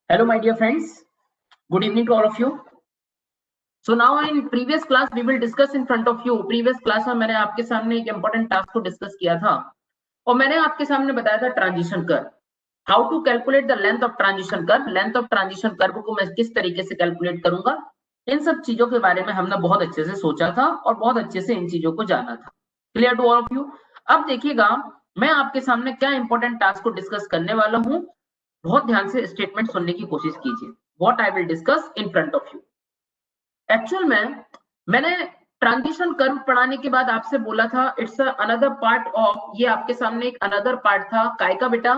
Hello, my dear friends. Good evening to all of you. So now in previous class we will discuss in front of you. Previous class में मैंने आपके सामने एक important task को discuss किया था और मैंने आपके सामने बताया था transition curve. How to calculate the length of transition curve? Length of transition curve को मैं किस तरीके से calculate करूंगा? इन सब चीजों के बारे में हमने बहुत अच्छे से सोचा था और बहुत अच्छे से इन चीजों को जाना था. Clear to all of you? अब देखिएगा मैं आपके सामने क्या important task को discuss करने वाला हूँ. बहुत ध्यान से स्टेटमेंट सुनने की कोशिश कीजिए. What I will discuss in front of you. Actual में मैंने ट्रांजिशन कर्व पढ़ाने के बाद आपसे बोला था इट्स अनदर पार्ट ऑफ, ये आपके सामने एक अनदर पार्ट था काय का बेटा,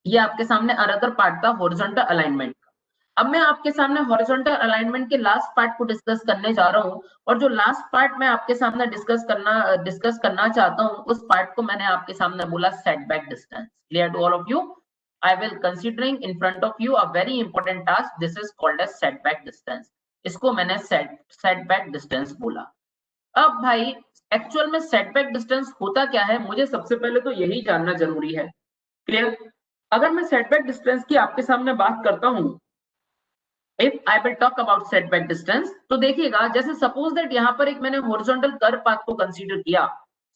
ये आपके सामने अनदर पार्ट था हॉरिजॉन्टल अलाइनमेंट का. अब मैं आपके सामने हॉरिजॉन्टल अलाइनमेंट के लास्ट पार्ट को डिस्कस करने जा रहा हूं और जो लास्ट पार्ट मैं आपके सामने डिस्कस करना चाहता हूं उस पार्ट को मैंने आपके सामने बोला setback distance. Clear to all of you? I will considering in front of you a very important task. This is called as setback distance. इसको मैंने setback distance बोला. अब भाई एक्चुअल में setback distance होता क्या है, मुझे सबसे पहले तो यही जानना जरूरी है. क्लियर? अगर मैं setback distance की आपके सामने बात करता हूं, if I will talk about setback distance, तो देखिएगा जैसे suppose that यहाँ पर एक मैंने horizontal curve path को consider किया.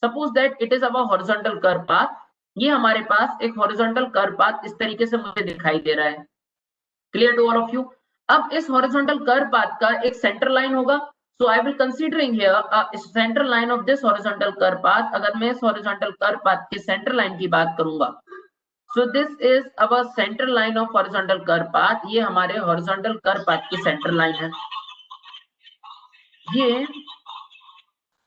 Suppose that it is our horizontal curve path. ये हमारे पास एक हॉरिजॉन्टल कर्व पाथ इस तरीके से मुझे दिखाई दे रहा है. Clear to all of you? अब इस हॉरिजॉन्टल कर्व पाथ का एक सेंटर लाइन होगा. So I will considering here centre line of this horizontal curve path. अगर मैं इस हॉरिजॉन्टल कर्व पाथ के सेंटर लाइन की बात करूंगा, so this is our centre line of horizontal curve path. ये हमारे हॉरिजॉन्टल कर्व पाथ की सेंटर लाइन है.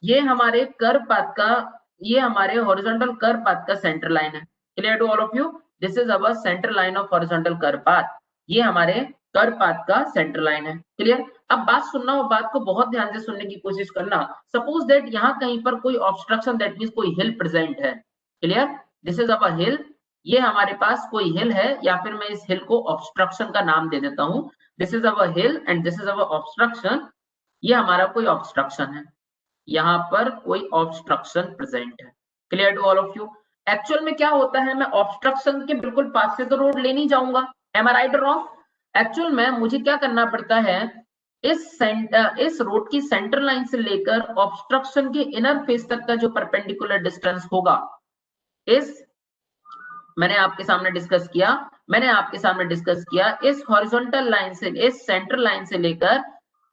ये हमारे कर्व पाथ का, ये हमारे हॉरिजॉन्टल कर्व पाथ का सेंटर लाइन है. Clear to all of you? This is our centre line of horizontal curve path. ये हमारे कर्व पाथ का सेंटर लाइन है. क्लियर? अब बात सुनना और बात को बहुत ध्यान से सुनने की कोशिश करना. सपोज दैट यहाँ कहीं पर कोई ऑब्स्ट्रक्शन, दैट मींस कोई हिल प्रेजेंट है. क्लियर? दिस इज अवर हिल. ये हमारे पास कोई हिल है या फिर मैं इस हिल को ऑब्स्ट्रक्शन का नाम दे देता हूँ. This is our hill and this is our obstruction. ये हमारा कोई ऑब्स्ट्रक्शन है, यहाँ पर कोई ऑब्स्ट्रक्शन प्रेजेंट है. Clear to all of you? Actual में क्या होता है, मैं ऑब्स्ट्रक्शन के बिल्कुल पास से तो रोड ले नहीं जाऊंगा. एम आई राइट और रॉन्ग? एक्चुअल में मुझे क्या करना पड़ता है, इस रोड की सेंटर लाइन से लेकर ऑब्स्ट्रक्शन के इनर फेस तक का जो परपेंडिकुलर डिस्टेंस होगा, इस मैंने आपके सामने डिस्कस किया इस हॉरिजॉन्टल लाइन से, इस सेंटर लाइन से लेकर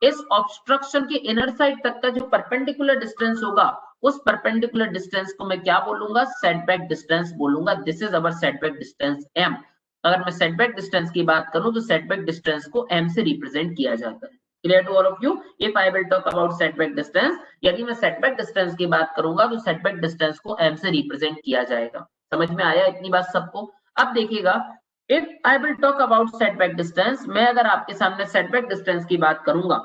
इस ऑब्स्ट्रक्शन के इनर साइड तक का जो परपेंडिकुलर डिस्टेंस होगा, उस परपेंडिकुलर डिस्टेंस को मैं क्या बोलूंगा? सेटबैक डिस्टेंस बोलूंगा. This is our setback distance m. अगर मैं सेटबैक डिस्टेंस की बात करूं तो सेटबैक डिस्टेंस को m से रिप्रेजेंट किया जाता है. Clear to all of you? If I will talk about setback distance, यदि मैं सेटबैक डिस्टेंस की बात करूंगा तो सेटबैक डिस्टेंस को m से रिप्रेजेंट किया जाएगा. समझ में आया इतनी बात सबको? अब देखिएगा, if I will talk about setback distance, मैं अगर आपके सामने सेटबैक डिस्टेंस की बात करूंगा,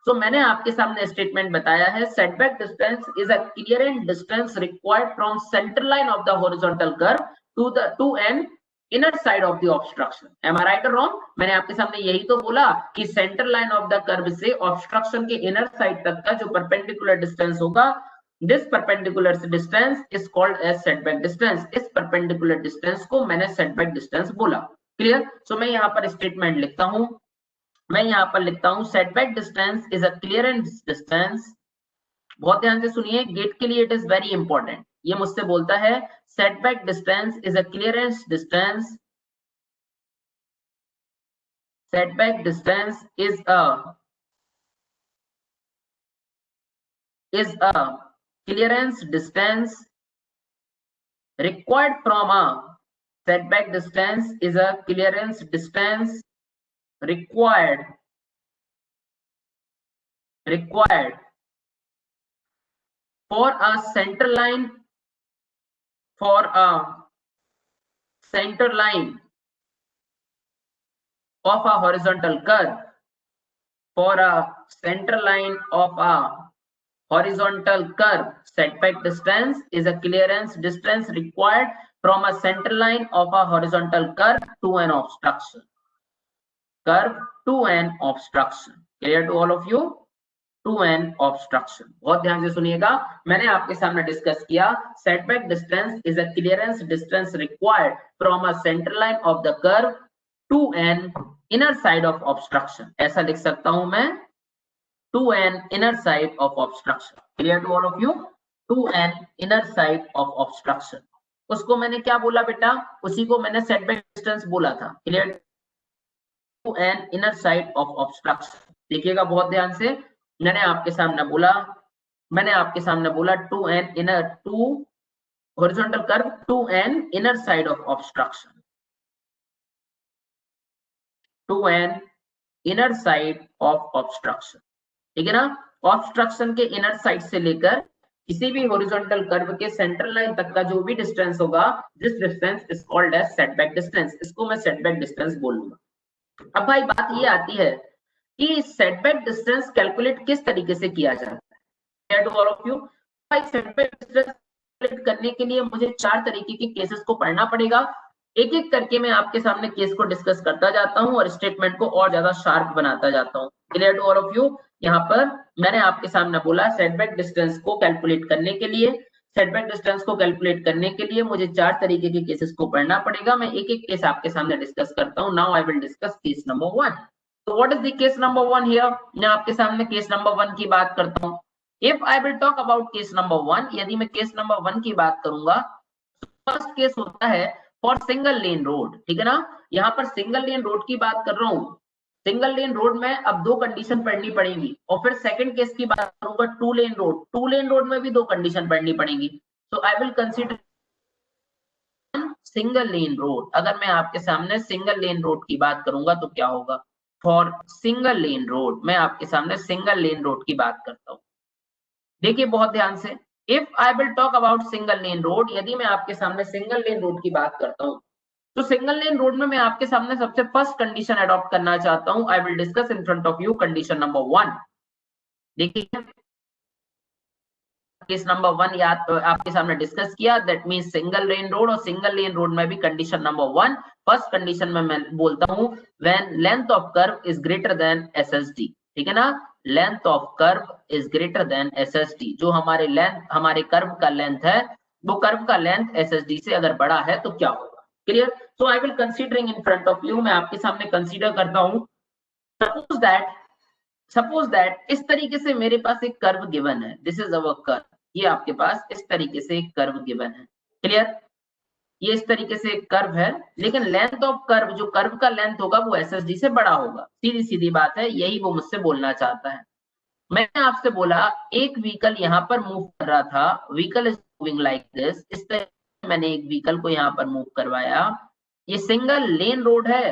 तो मैंने आपके सामने स्टेटमेंट बताया है, setback distance is a clearance distance required from centre line of the horizontal curve to an inner side of the obstruction. Am I right और रॉन्ग? मैंने आपके सामने यही तो बोला कि centre line of the curve से ऑब्स्ट्रक्शन के इनर साइड तक का जो परपेंडिकुलर डिस्टेंस होगा, this perpendicular distance is called as setback distance. इस परपेंडिकुलर डिस्टेंस को मैंने सेटबैक डिस्टेंस बोला. क्लियर? सो मैं यहाँ पर स्टेटमेंट लिखता हूँ, setback distance is a clearance distance. बहुत ध्यान से सुनिए, गेट के लिए इट इज वेरी इंपॉर्टेंट. ये मुझसे बोलता है setback distance is a clearance distance. Setback distance is a clearance distance required from a setback distance is a clearance distance required for a center line of a horizontal curve. For a center line of a horizontal curve, setback distance is a clearance distance required from a center line of a horizontal curve to an obstruction. Clear to all of you? To an obstruction. बहुत ध्यान से सुनिएगा, मैंने आपके सामने discuss किया setback distance is a clearance distance required from a center line of the curve to an inner side of obstruction, ऐसा लिख सकता हूं मैं, to an inner side of obstruction. Clear to all of you? To an inner side of obstruction, उसको मैंने क्या बोला बेटा, उसी को मैंने सेटबैक डिस्टेंस बोला था। Clear? To an inner side of obstruction, देखिएगा बहुत ध्यान से, मैंने आपके सामने बोला to an inner, to horizontal curve to an inner side of obstruction, to an inner side of obstruction, ठीक है ना। ऑब्स्ट्रक्शन के इनर साइड से लेकर किसी भी हॉरिजॉन्टल कर्व के सेंट्रल लाइन तक का जो भी डिस्टेंस होगा, this distance is called as setback distance, इसको मैं सेटबैक डिस्टेंस बोलूंगा। अब भाई बात ये आती है कि सेटबैक डिस्टेंस कैलकुलेट किस तरीके से किया जाता है। टू ऑल ऑफ यू, भाई सेटबैक डिस्टेंस करने के लिए मुझे 4 तरीके के केसेस को पढ़ना पड़ेगा। एक एक करके मैं आपके सामने केस को डिस्कस करता जाता हूं और स्टेटमेंट को और ज्यादा शार्प बनाता जाता हूं। Clear to all of you? यहाँ पर मैंने आपके सामने बोला सेटबैक डिस्टेंस को कैलकुलेट करने के लिए, मुझे 4 तरीके के केसेस को पढ़ना पड़ेगा। मैं एक एक केस आपके सामने डिस्कस करता हूं। Now I will discuss case number 1। तो what is the case number 1 here? मैं आपके सामने केस नंबर 1 की बात करता हूं। If I will talk about case number 1, यदि मैं केस नंबर 1 की बात करूंगा, फर्स्ट केस होता है फॉर सिंगल लेन रोड, ठीक है ना। यहाँ पर सिंगल लेन रोड की बात कर रहा हूँ। सिंगल लेन रोड में अब 2 कंडीशन पढ़नी पड़ेगी। और फिर सेकंड केस की बात करूंगा, टू लेन रोड में भी 2 कंडीशन पढ़नी पड़ेगी। तो I will consider single lane road. अगर मैं आपके सामने सिंगल लेन रोड की बात करूंगा तो क्या होगा? फॉर सिंगल लेन रोड, मैं आपके सामने सिंगल लेन रोड की बात करता हूँ। देखिए बहुत ध्यान से, if I will talk about single lane road, यदि मैं आपके सामने सिंगल लेन रोड की बात करता हूं, तो सिंगल लेन रोड में मैं आपके सामने सबसे फर्स्ट कंडीशन अडॉप्ट करना चाहता हूं। आई will discuss in front of you condition number 1। देखिए केस नंबर 1 याद आपके सामने डिस्कस किया, that means single lane road, और सिंगल लेन रोड में भी कंडीशन नंबर 1, फर्स्ट कंडीशन में मैं बोलता हूं when length of curve is greater than SSD, ठीक है ना। Length of curve is greater than SSD, जो हमारे कर्व का लेंथ है, वो कर्व का लेंथ एसएसडी से अगर बड़ा है तो क्या होगा? Clear? So I will considering in front of you, मैं आपके सामने कंसीडर करता हूं, सपोज दैट इस तरीके से मेरे पास एक कर्व गिवन है, दिस इज अवर कर्व, ये आपके पास इस तरीके से एक कर्व गिवन है। क्लियर? ये इस तरीके से एक कर्व है, लेकिन लेंथ ऑफ कर्व, जो कर्व का लेंथ होगा वो एसएसडी से बड़ा होगा। सीधी सीधी बात है, यही वो मुझसे बोलना चाहता है। मैंने आपसे बोला एक व्हीकल यहाँ पर मूव कर रहा था, vehicle is moving like this, इस तरह मैंने एक व्हीकल को यहाँ पर मूव करवाया। ये सिंगल लेन रोड है,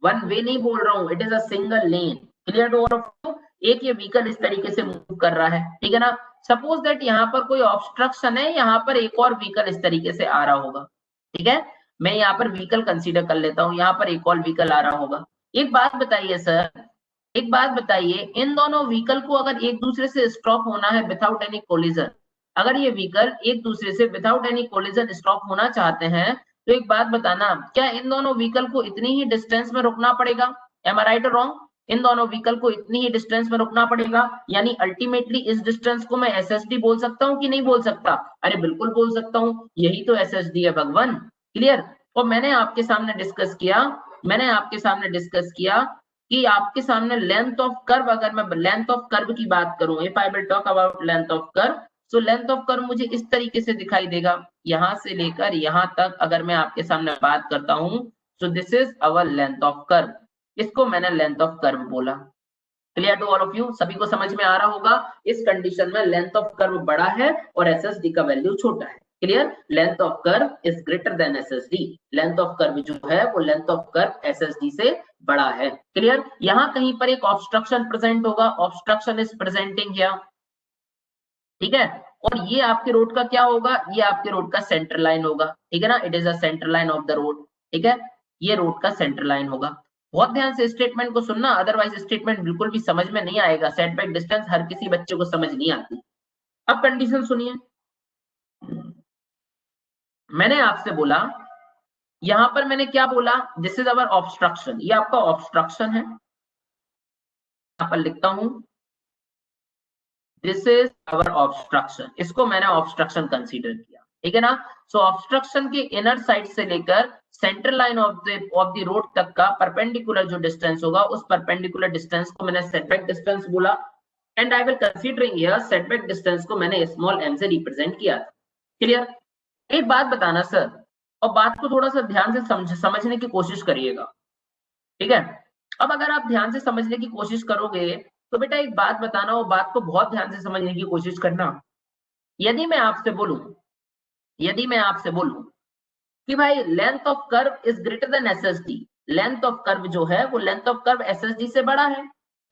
वन वे नहीं बोल रहा हूँ, it is a single lane. Clear to all of you? एक ये व्हीकल इस तरीके से मूव कर रहा है, ठीक है ना। सपोज दैट यहाँ पर कोई ऑब्स्ट्रक्शन है, यहाँ पर एक और व्हीकल इस तरीके से आ रहा होगा, ठीक है। मैं यहाँ पर व्हीकल कंसीडर कर लेता हूँ, यहाँ पर एक और व्हीकल आ रहा होगा। एक बात बताइए सर, एक बात बताइए, इन दोनों व्हीकल को अगर एक दूसरे से स्टॉप होना है विदाउट एनी कोलिजन, अगर ये व्हीकल एक दूसरे से विदाउट एनी कोलिजन स्टॉप होना चाहते हैं, तो एक बात बताना, क्या इन दोनों व्हीकल को इतनी ही डिस्टेंस में रुकना पड़ेगा? एम आई राइट और रॉन्ग? इन दोनों व्हीकल को इतनी ही डिस्टेंस में रुकना पड़ेगा, यानी अल्टीमेटली इस डिस्टेंस को मैं एसएसडी बोल सकता हूँ कि नहीं बोल सकता? अरे बिल्कुल बोल सकता हूँ, यही तो एसएसडी है भगवान। क्लियर? और मैंने आपके सामने डिस्कस किया कि आपके सामने लेंथ ऑफ कर्व, अगर मैं लेंथ ऑफ कर्व की बात करूं, if I will talk about length of curve, so length of curve मुझे इस तरीके से दिखाई देगा, यहां से लेकर यहां तक अगर मैं आपके सामने बात करता हूं, so this is our length of curve, इसको मैंने लेंथ ऑफ कर्व बोला। Clear to all of you? सभी को समझ में आ रहा होगा, इस कंडीशन में लेंथ ऑफ कर्व बड़ा है और एसएसडी का वैल्यू छोटा है। Clear? Length of curve is greater than SSD, length of curve जो है वो लेंथ ऑफ कर्व एसएसडी से बड़ा है। क्लियर? यहाँ कहीं पर एक ऑब्स्ट्रक्शन प्रेजेंट होगा, ऑब्स्ट्रक्शन इज प्रेजेंटिंग हियर, ठीक है। और ये आपके रोड का क्या होगा? ये आपके रोड का सेंटर लाइन होगा, ठीक है ना। It is a centre line of the road, ठीक है, ये रोड का सेंटर लाइन होगा। बहुत ध्यान से स्टेटमेंट को सुनना, अदरवाइज स्टेटमेंट बिल्कुल भी समझ में नहीं आएगा। सेटबैक डिस्टेंस हर किसी बच्चे को समझ नहीं आती। अब कंडीशन सुनिए, मैंने आपसे बोला, यहां पर मैंने क्या बोला, दिस इज अवर ऑब्स्ट्रक्शन, ये आपका ऑब्स्ट्रक्शन है, यहां पर लिखता हूं दिस इज अवर ऑब्स्ट्रक्शन, इसको मैंने ऑब्स्ट्रक्शन कंसीडर किया। ठीक है ना। सो ऑब्स्ट्रक्शन के इनर साइड से लेकर central line of the road तक का परपेंडिकुलर जो डिस्टेंस होगा, उस परपेंडिकुलर डिस्टेंस को मैंने सेटबैक डिस्टेंस बोला। And I will considering here setback distance को मैंने स्मॉल m से रिप्रेजेंट किया। क्लियर। एक बात बताना सर, और बात को थोड़ा सा ध्यान से समझने की कोशिश करिएगा, ठीक है। अब अगर आप ध्यान से समझने की कोशिश करोगे तो बेटा एक बात बताना, वो बात को बहुत ध्यान से समझने की कोशिश करना। यदि मैं आपसे बोलूं, यदि मैं आपसे बोलूं कि भाई length of curve is greater than SSD, length of curve जो है वो लेंथ ऑफ कर्व एसएसडी से बड़ा है।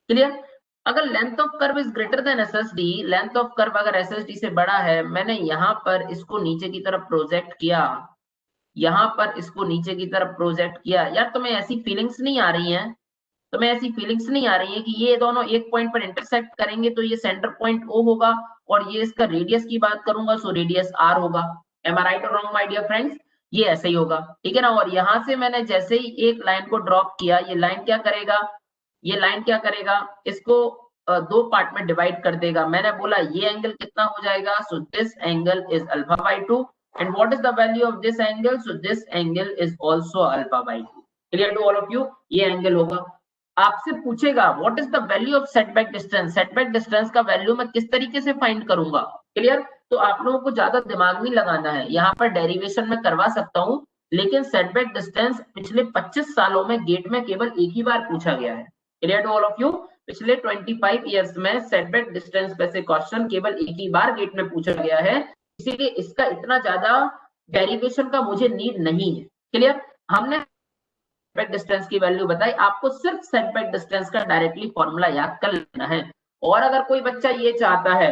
क्लियर। अगर length of curve is greater than SSD, length of curve अगर एसएसडी से बड़ा है, मैंने यहां पर इसको नीचे की तरफ प्रोजेक्ट किया, यहां पर इसको नीचे की तरफ प्रोजेक्ट किया, यार तुम्हें ऐसी फीलिंग्स नहीं आ रही हैं, तुम्हें ऐसी फीलिंग्स नहीं आ रही है कि ये दोनों एक पॉइंट पर इंटरसेक्ट करेंगे तो ये सेंटर पॉइंट O होगा, और ये इसका रेडियस की बात करूंगा सो रेडियस R होगा। एम आई राइट और रॉन्ग माय डियर फ्रेंड्स? ये ऐसे ही होगा, ठीक है ना। और यहां से मैंने जैसे ही एक लाइन को ड्रॉप किया, ये लाइन क्या करेगा, ये लाइन क्या करेगा, इसको दो पार्ट में डिवाइड कर देगा। मैंने बोला ये एंगल कितना हो जाएगा, so this angle is alpha by 2, and what is the value of this angle, so this angle is also alpha by 2। Clear to all of you? ये एंगल होगा। आपसे पूछेगा what is the value of setback distance, setback distance का value मैं किस तरीके से find करूंगा। क्लियर। तो आप लोगों को ज्यादा दिमाग नहीं लगाना है, यहाँ पर डेरिवेशन में करवा सकता हूँ, लेकिन सेटबैक डिस्टेंस पिछले 25 सालों में गेट में केवल एक ही बार पूछा गया है। Clear to all of you? पिछले 25 ईयर्स में सेटबैक डिस्टेंस पे से क्वेश्चन केवल एक ही बार गेट में पूछा गया है, इसीलिए इसका इतना ज्यादा डेरिवेशन का मुझे नीड नहीं है। क्लियर। हमने सेटबैक डिस्टेंस की वैल्यू बताई, आपको सिर्फ सेटबैक डिस्टेंस का डायरेक्टली फॉर्मूला याद कर लेना है। और अगर कोई बच्चा ये चाहता है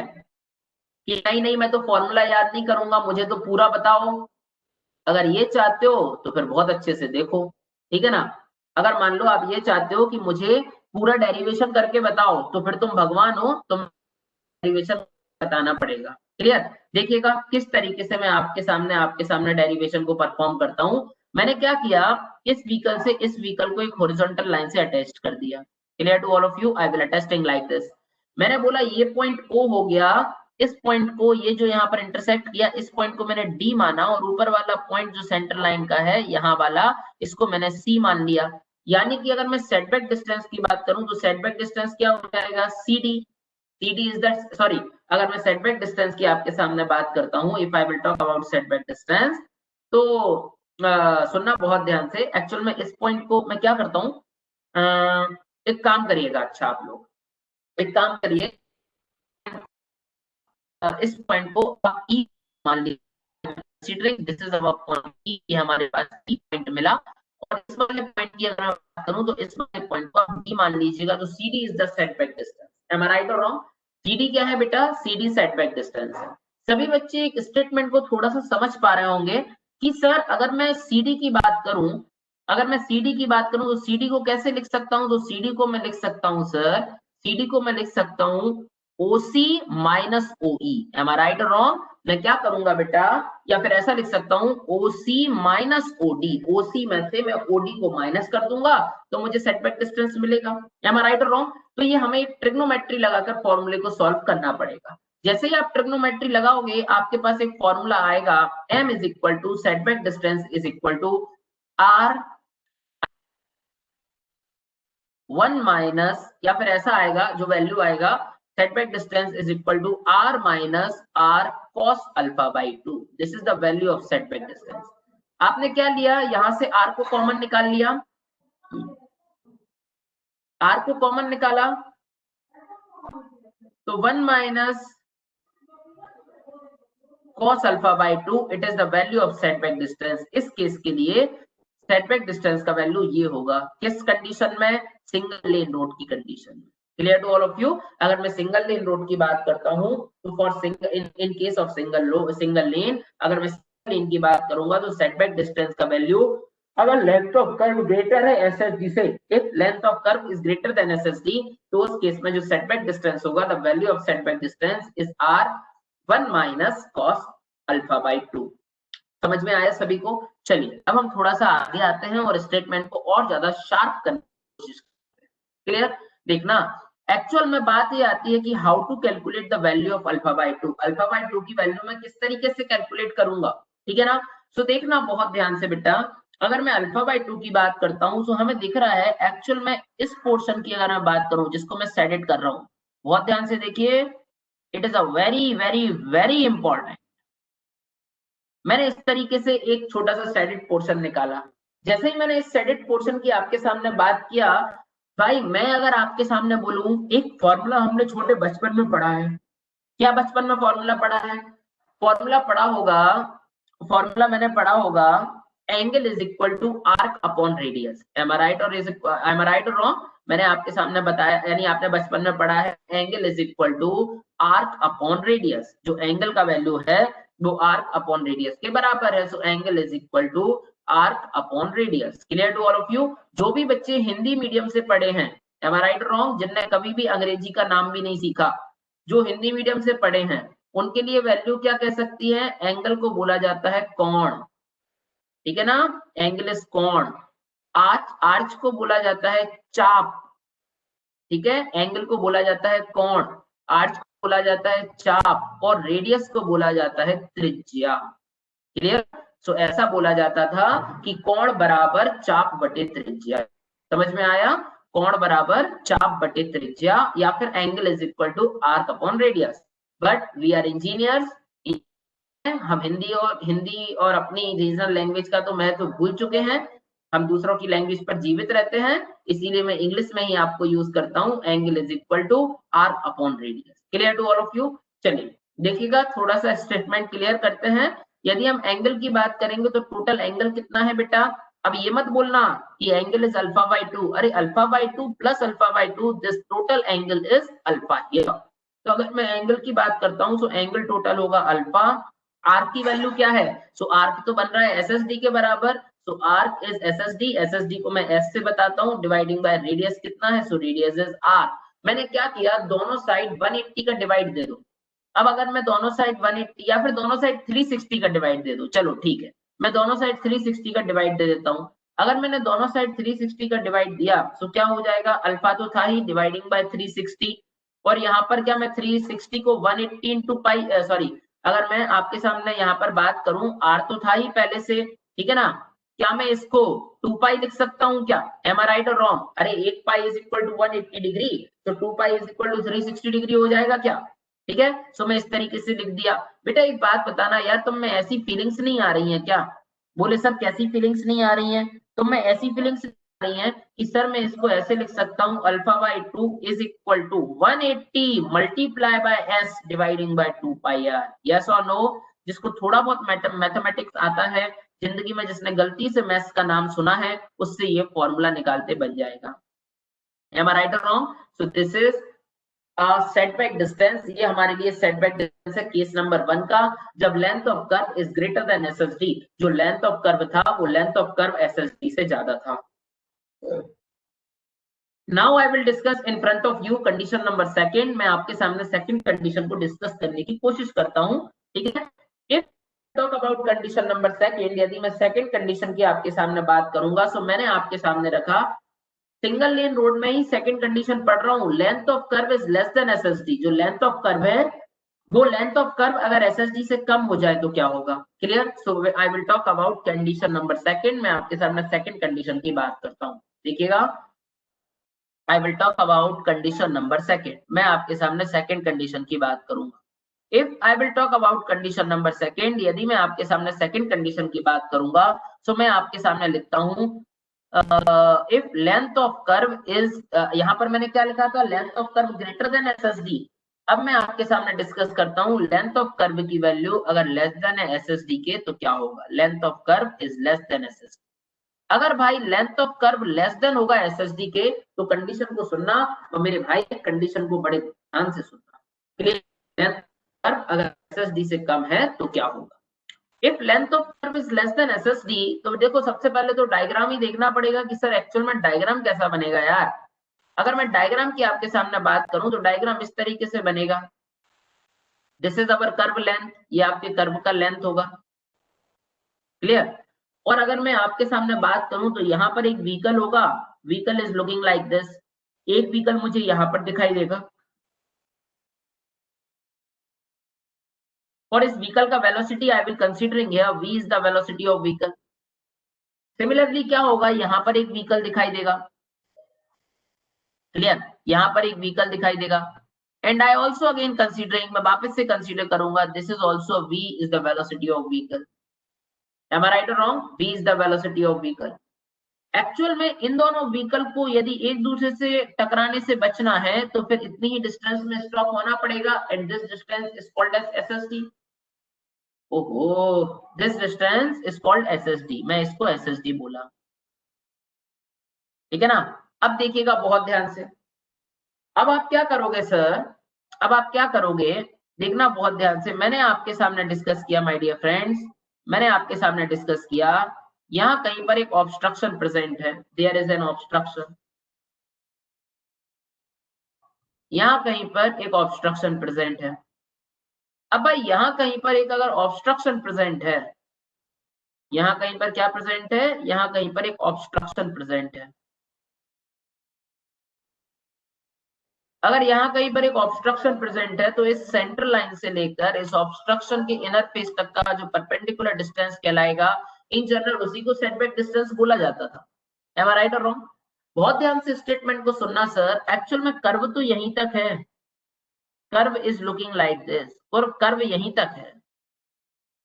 कि नहीं नहीं मैं तो फॉर्मूला याद नहीं करूंगा, मुझे तो पूरा बताओ, अगर ये चाहते हो तो फिर बहुत अच्छे से देखो, ठीक है ना। अगर मान लो आप ये चाहते हो कि मुझे पूरा डेरिवेशन करके बताओ, तो फिर तुम भगवान हो, तुम डेरिवेशन बताना पड़ेगा। क्लियर। देखिएगा किस तरीके से मैं आपके सामने डेरिवेशन को परफॉर्म करता हूं। मैंने क्या किया, इस व्हीकल से इस व्हीकल को एक हॉरिजॉन्टल लाइन से अटैच कर दिया। Clear to all of you? I will attesting like this. मैंने बोला ये पॉइंट O हो गया, इस पॉइंट को, ये जो यहाँ पर इंटरसेक्ट किया, इस पॉइंट को मैंने D माना, और ऊपर वाला पॉइंट जो सेंटर लाइन का है यहाँ वाला, इसको मैंने C मान लिया। यानी कि अगर मैं सेटबैक डिस्टेंस की बात करूं तो सेटबैक डिस्टेंस क्या हो जाएगा, CD। CD is that, sorry, अगर मैं सेटबैक डिस्टेंस की आपके सामने बात करता हूं, if I will talk about setback distance, तो सुनना बहुत ध्यान से। एक्चुअल में इस पॉइंट को मैं क्या करता हूं, एक काम करिएगा, अच्छा आप लोग एक काम करिए, इस पॉइंट को आप E मान लीजिए, considering this is our point E, ये हमारे पास E पॉइंट मिला। और इस वाले पॉइंट की अगर मैं बात करूं तो इस वाले पॉइंट को आप D मान लीजिएगा, तो CD is the setback distance. Am I right और रॉन्ग? CD क्या है बेटा, CD सेटबैक डिस्टेंस है। सभी बच्चे एक स्टेटमेंट को थोड़ा सा समझ पा रहे होंगे कि सर अगर मैं CD की बात करूं, अगर मैं CD की बात करूं तो CD को कैसे लिख सकता हूं, तो CD को मैं लिख सकता हूं सर, CD को मैं लिख सकता हूं OC minus OE। M I right और रॉन्ग? मैं क्या करूंगा बेटा, या फिर ऐसा लिख सकता हूं OC माइनस OD, OC में से मैं OD को माइनस कर दूंगा तो मुझे सेटबैक डिस्टेंस मिलेगा। एम आई राइट और रॉन्ग? तो ये हमें एक ट्रिग्नोमेट्री लगाकर फॉर्मूले को सॉल्व करना पड़ेगा। जैसे ही आप ट्रिग्नोमेट्री लगाओगे, आपके पास एक फॉर्मूला आएगा, M is equal to setback distance is equal to R 1 minus, या फिर ऐसा आएगा जो वैल्यू आएगा, setback distance is equal to R minus R cos alpha by 2. This is the value of setback distance. आपने क्या लिया, यहां से R को कॉमन निकाल लिया, R को कॉमन निकाला तो 1 minus cos alpha by 2, it is the value of setback distance. इस केस के लिए सेटबैक डिस्टेंस का वैल्यू ये होगा, किस कंडीशन में, सिंगल लेन रोड की कंडीशन में। Clear to all of you? अगर मैं सिंगल लेन रोड की बात करता हूं तो for single, in case of single lane, अगर मैं सिंगल लेन की बात करूंगा तो सेटबैक डिस्टेंस का वैल्यू, अगर लेंथ ऑफ कर्व ग्रेटर है एसएसडी से, if length of curve is greater than SSD, तो उस केस में जो सेटबैक डिस्टेंस होगा, the value of setback distance is R 1 minus cos alpha by 2। समझ में आया सभी को? चलिए अब हम थोड़ा सा आगे आते हैं और स्टेटमेंट को और ज्यादा शार्प करने की कोशिश करते हैं। क्लियर? देखना, एक्चुअल में बात ये आती है कि how to calculate the value of alpha by two. Alpha by two की वैल्यू मैं किस तरीके से कैलकुलेट करूंगा, ठीक है ना। सो देखना बहुत ध्यान से बेटा, अगर मैं अल्फा बाई टू की बात करता हूँ तो हमें दिख रहा है एक्चुअल में इस पोर्शन की अगर मैं बात करूं जिसको मैं सेट कर रहा हूँ, बहुत ध्यान से देखिए, it is a very very very important. मैंने इस तरीके से एक छोटा सा सेडेड पोर्शन निकाला। जैसे ही मैंने इस सेडेड पोर्शन की आपके सामने बात किया, भाई मैं अगर आपके सामने बोलूं एक फॉर्मूला हमने छोटे बचपन में पढ़ा है, क्या बचपन में फॉर्मूला पढ़ा है, फॉर्मूला पढ़ा होगा, फॉर्मूला मैंने पढ़ा होगा, angle is equal to arc upon radius. Am I right और एम आई राइट और रॉन्ग? मैंने आपके सामने बताया, यानी आपने बचपन में पढ़ा है angle is equal to arc upon radius. जो एंगल का वैल्यू है वो आर्क अपॉन रेडियस के बराबर है। So angle is equal to arc upon radius. Clear to all of you? जो भी बच्चे हिंदी मीडियम से पढ़े हैं, एम आई राइट और रॉन्ग, जिनने कभी भी अंग्रेजी का नाम भी नहीं सीखा, जो हिंदी मीडियम से पढ़े हैं, उनके लिए वैल्यू क्या कह सकती है, एंगल को बोला जाता है कोण, ठीक है ना, एंगल इज कोण। आर्च, आर्च को बोला जाता है चाप, ठीक है, एंगल को बोला जाता है कोण, आर्च को बोला जाता है चाप, और रेडियस को बोला जाता है त्रिज्या। क्लियर? सो ऐसा बोला जाता था कि कोण बराबर चाप बटे त्रिज्या। समझ में आया? कोण बराबर चाप बटे त्रिज्या, या फिर angle is equal to arc upon radius. But we are engineers, हम हिंदी और अपनी रीजनल लैंग्वेज का तो महत्व भूल चुके हैं, हम दूसरों की लैंग्वेज पर जीवित रहते हैं, इसीलिए मैं इंग्लिश में ही आपको यूज करता हूं, angle is equal to arc upon radius. Clear to all of you? चलिए देखिएगा, थोड़ा सा स्टेटमेंट क्लियर करते हैं। यदि हम एंगल की बात करेंगे तो टोटल एंगल कितना है बेटा? अब ये मत बोलना कि angle is alpha by two, अरे alpha by two plus alpha by two, this total angle is alpha. ये तो अगर मैं एंगल की बात करता हूं तो एंगल टोटल होगा अल्फा। आर्क की वैल्यू क्या है? सो आर्क तो बन रहा है एस एस डी के बराबर, so arc is S S D, S S D को मैं एस से बताता हूँ, डिवाइडिंग बाय रेडियस कितना है, सो रेडियस इज आर। मैंने क्या किया, दोनों साइड 180 का डिवाइड दे दो। अब अगर मैं दोनों साइड 180 या फिर दोनों साइड 360 का डिवाइड दे दो, चलो ठीक है, मैं दोनों साइड 360 का डिवाइड दे देता हूँ। अगर मैंने दोनों साइड 360 का डिवाइड दिया तो क्या हो जाएगा, अल्फा तो था ही, डिवाइडिंग बाय 360, और यहाँ पर क्या मैं 360 को 180 इंटू पाई, सॉरी, अगर मैं आपके सामने यहाँ पर बात करूं, आर तो था ही पहले से, ठीक है ना, क्या मैं इसको 2 पाई लिख सकता हूँ क्या? एम आई राइट और रॉन्ग? अरे 1 pi is equal to 180 degree, तो 2 pi is equal to 360 degree हो जाएगा क्या? ठीक है, सो मैं इस तरीके से लिख दिया। बेटा एक बात बताना यार, तुम में ऐसी फीलिंग्स नहीं आ रही हैं क्या? बोले सर कैसी फीलिंग्स नहीं आ रही हैं? तुम में ऐसी फीलिंग्स आ रही हैं कि सर मैं इसको ऐसे लिख सकता हूँ, alpha by two is equal to 180 multiply by s dividing by 2 pi R. Yes और नो? जिसको थोड़ा बहुत मैथमेटिक्स आता है जिंदगी में, जिसने गलती से मैथ्स का नाम सुना है, उससे ये फॉर्मूला निकालते बन जाएगा। एम आई राइट और wrong? So this is setback distance, ये हमारे लिए सेटबैक डिस्टेंस है केस नंबर 1 का, जब length of curve is greater than S S D. जो लेंथ ऑफ कर्व था वो length of curve S S D से ज्यादा था। Now I will discuss in front of you condition number second. मैं आपके सामने सेकंड कंडीशन को डिस्कस करने की कोशिश करता हूं, ठीक है। If talk about condition number second, यदि मैं सेकंड कंडीशन की आपके सामने बात करूंगा, सो मैंने आपके सामने रखा, सिंगल लेन रोड में ही सेकंड कंडीशन पढ़ रहा हूं, length of curve is less than SSD. जो लेंथ ऑफ कर्व है वो लेंथ ऑफ कर्व अगर एसएसडी से कम हो जाए तो क्या होगा? Clear? So I will talk about condition number second. मैं आपके सामने सेकंड कंडीशन की बात करता हूं, देखिएगा, आई will talk about condition number second. मैं आपके सामने सेकंड कंडीशन की बात करूंगा। If I will talk about condition number second, यदि मैं आपके सामने सेकंड कंडीशन की बात करूंगा, सो मैं आपके सामने लिखता हूं, if length of curve is, यहां पर मैंने क्या लिखा था, length of curve greater than SSD. अब मैं आपके सामने डिस्कस करता हूं, लेंथ ऑफ कर्व की वैल्यू अगर लेस देन है एसएसडी के तो क्या होगा? Length of curve is less than SSD. अगर भाई length of curve less than होगा एसएसडी के, तो कंडीशन को सुनना, और मेरे भाई कंडीशन को बड़े ध्यान से सुनना। क्लियर? लेंथ कर्व अगर एसएसडी से कम है तो क्या होगा? If length of curve is less than SSD, तो देखो सबसे पहले तो डायग्राम ही देखना पड़ेगा कि सर एक्चुअल में डायग्राम कैसा बनेगा यार। अगर मैं डायग्राम की आपके सामने बात करूं तो डायग्राम इस तरीके से बनेगा, this is our curve length, ये आपके कर्व का लेंथ होगा। क्लियर? और अगर मैं आपके सामने बात करूं तो यहाँ पर एक व्हीकल होगा, vehicle is looking like this, एक व्हीकल मुझे यहाँ पर दिखाई देगा और इस व्हीकल का velocity I will considering here v is the velocity of vehicle. Similarly क्या होगा, यहाँ पर एक व्हीकल दिखाई देगा, क्लियर, यहाँ पर एक व्हीकल दिखाई देगा and I also again considering, मैं वापस से कंसीडर करूंगा, this is also v is the velocity of vehicle. Am I right और wrong? v is the velocity of vehicle. Actual में इन दोनों व्हीकल को यदि एक दूसरे से टकराने से बचना है तो फिर इतनी ही डिस्टेंस में स्टॉप होना पड़ेगा and this distance is called as SSD. ओहो, this distance is called SSD, मैं इसको एसएसडी बोला, ठीक है ना। अब देखिएगा बहुत ध्यान से, अब आप क्या करोगे सर, अब आप क्या करोगे, देखना बहुत ध्यान से। मैंने आपके सामने डिस्कस किया माय डियर फ्रेंड्स, मैंने आपके सामने डिस्कस किया, यहाँ कहीं पर एक ऑब्स्ट्रक्शन प्रेजेंट है, देयर इज एन ऑब्स्ट्रक्शन, यहाँ कहीं पर एक ऑब्स्ट्रक्शन प्रेजेंट है। अब भाई यहाँ कहीं पर एक अगर ऑब्स्ट्रक्शन प्रेजेंट है, यहाँ कहीं पर क्या प्रेजेंट है, यहाँ कहीं पर एक ऑब्स्ट्रक्शन प्रेजेंट है। अगर यहाँ कहीं पर एक ऑब्स्ट्रक्शन प्रेजेंट है तो इस सेंट्रल लाइन से लेकर इस ऑब्स्ट्रक्शन के इनर फेस तक का जो परपेंडिकुलर डिस्टेंस कहलाएगा, इन जनरल उसी को सेटबैक डिस्टेंस बोला जाता था। एम आई राइट और रॉन्ग? बहुत ध्यान से स्टेटमेंट को सुनना सर, एक्चुअल में कर्व तो यहीं तक है, curve is looking like this, और कर्व यहीं तक है,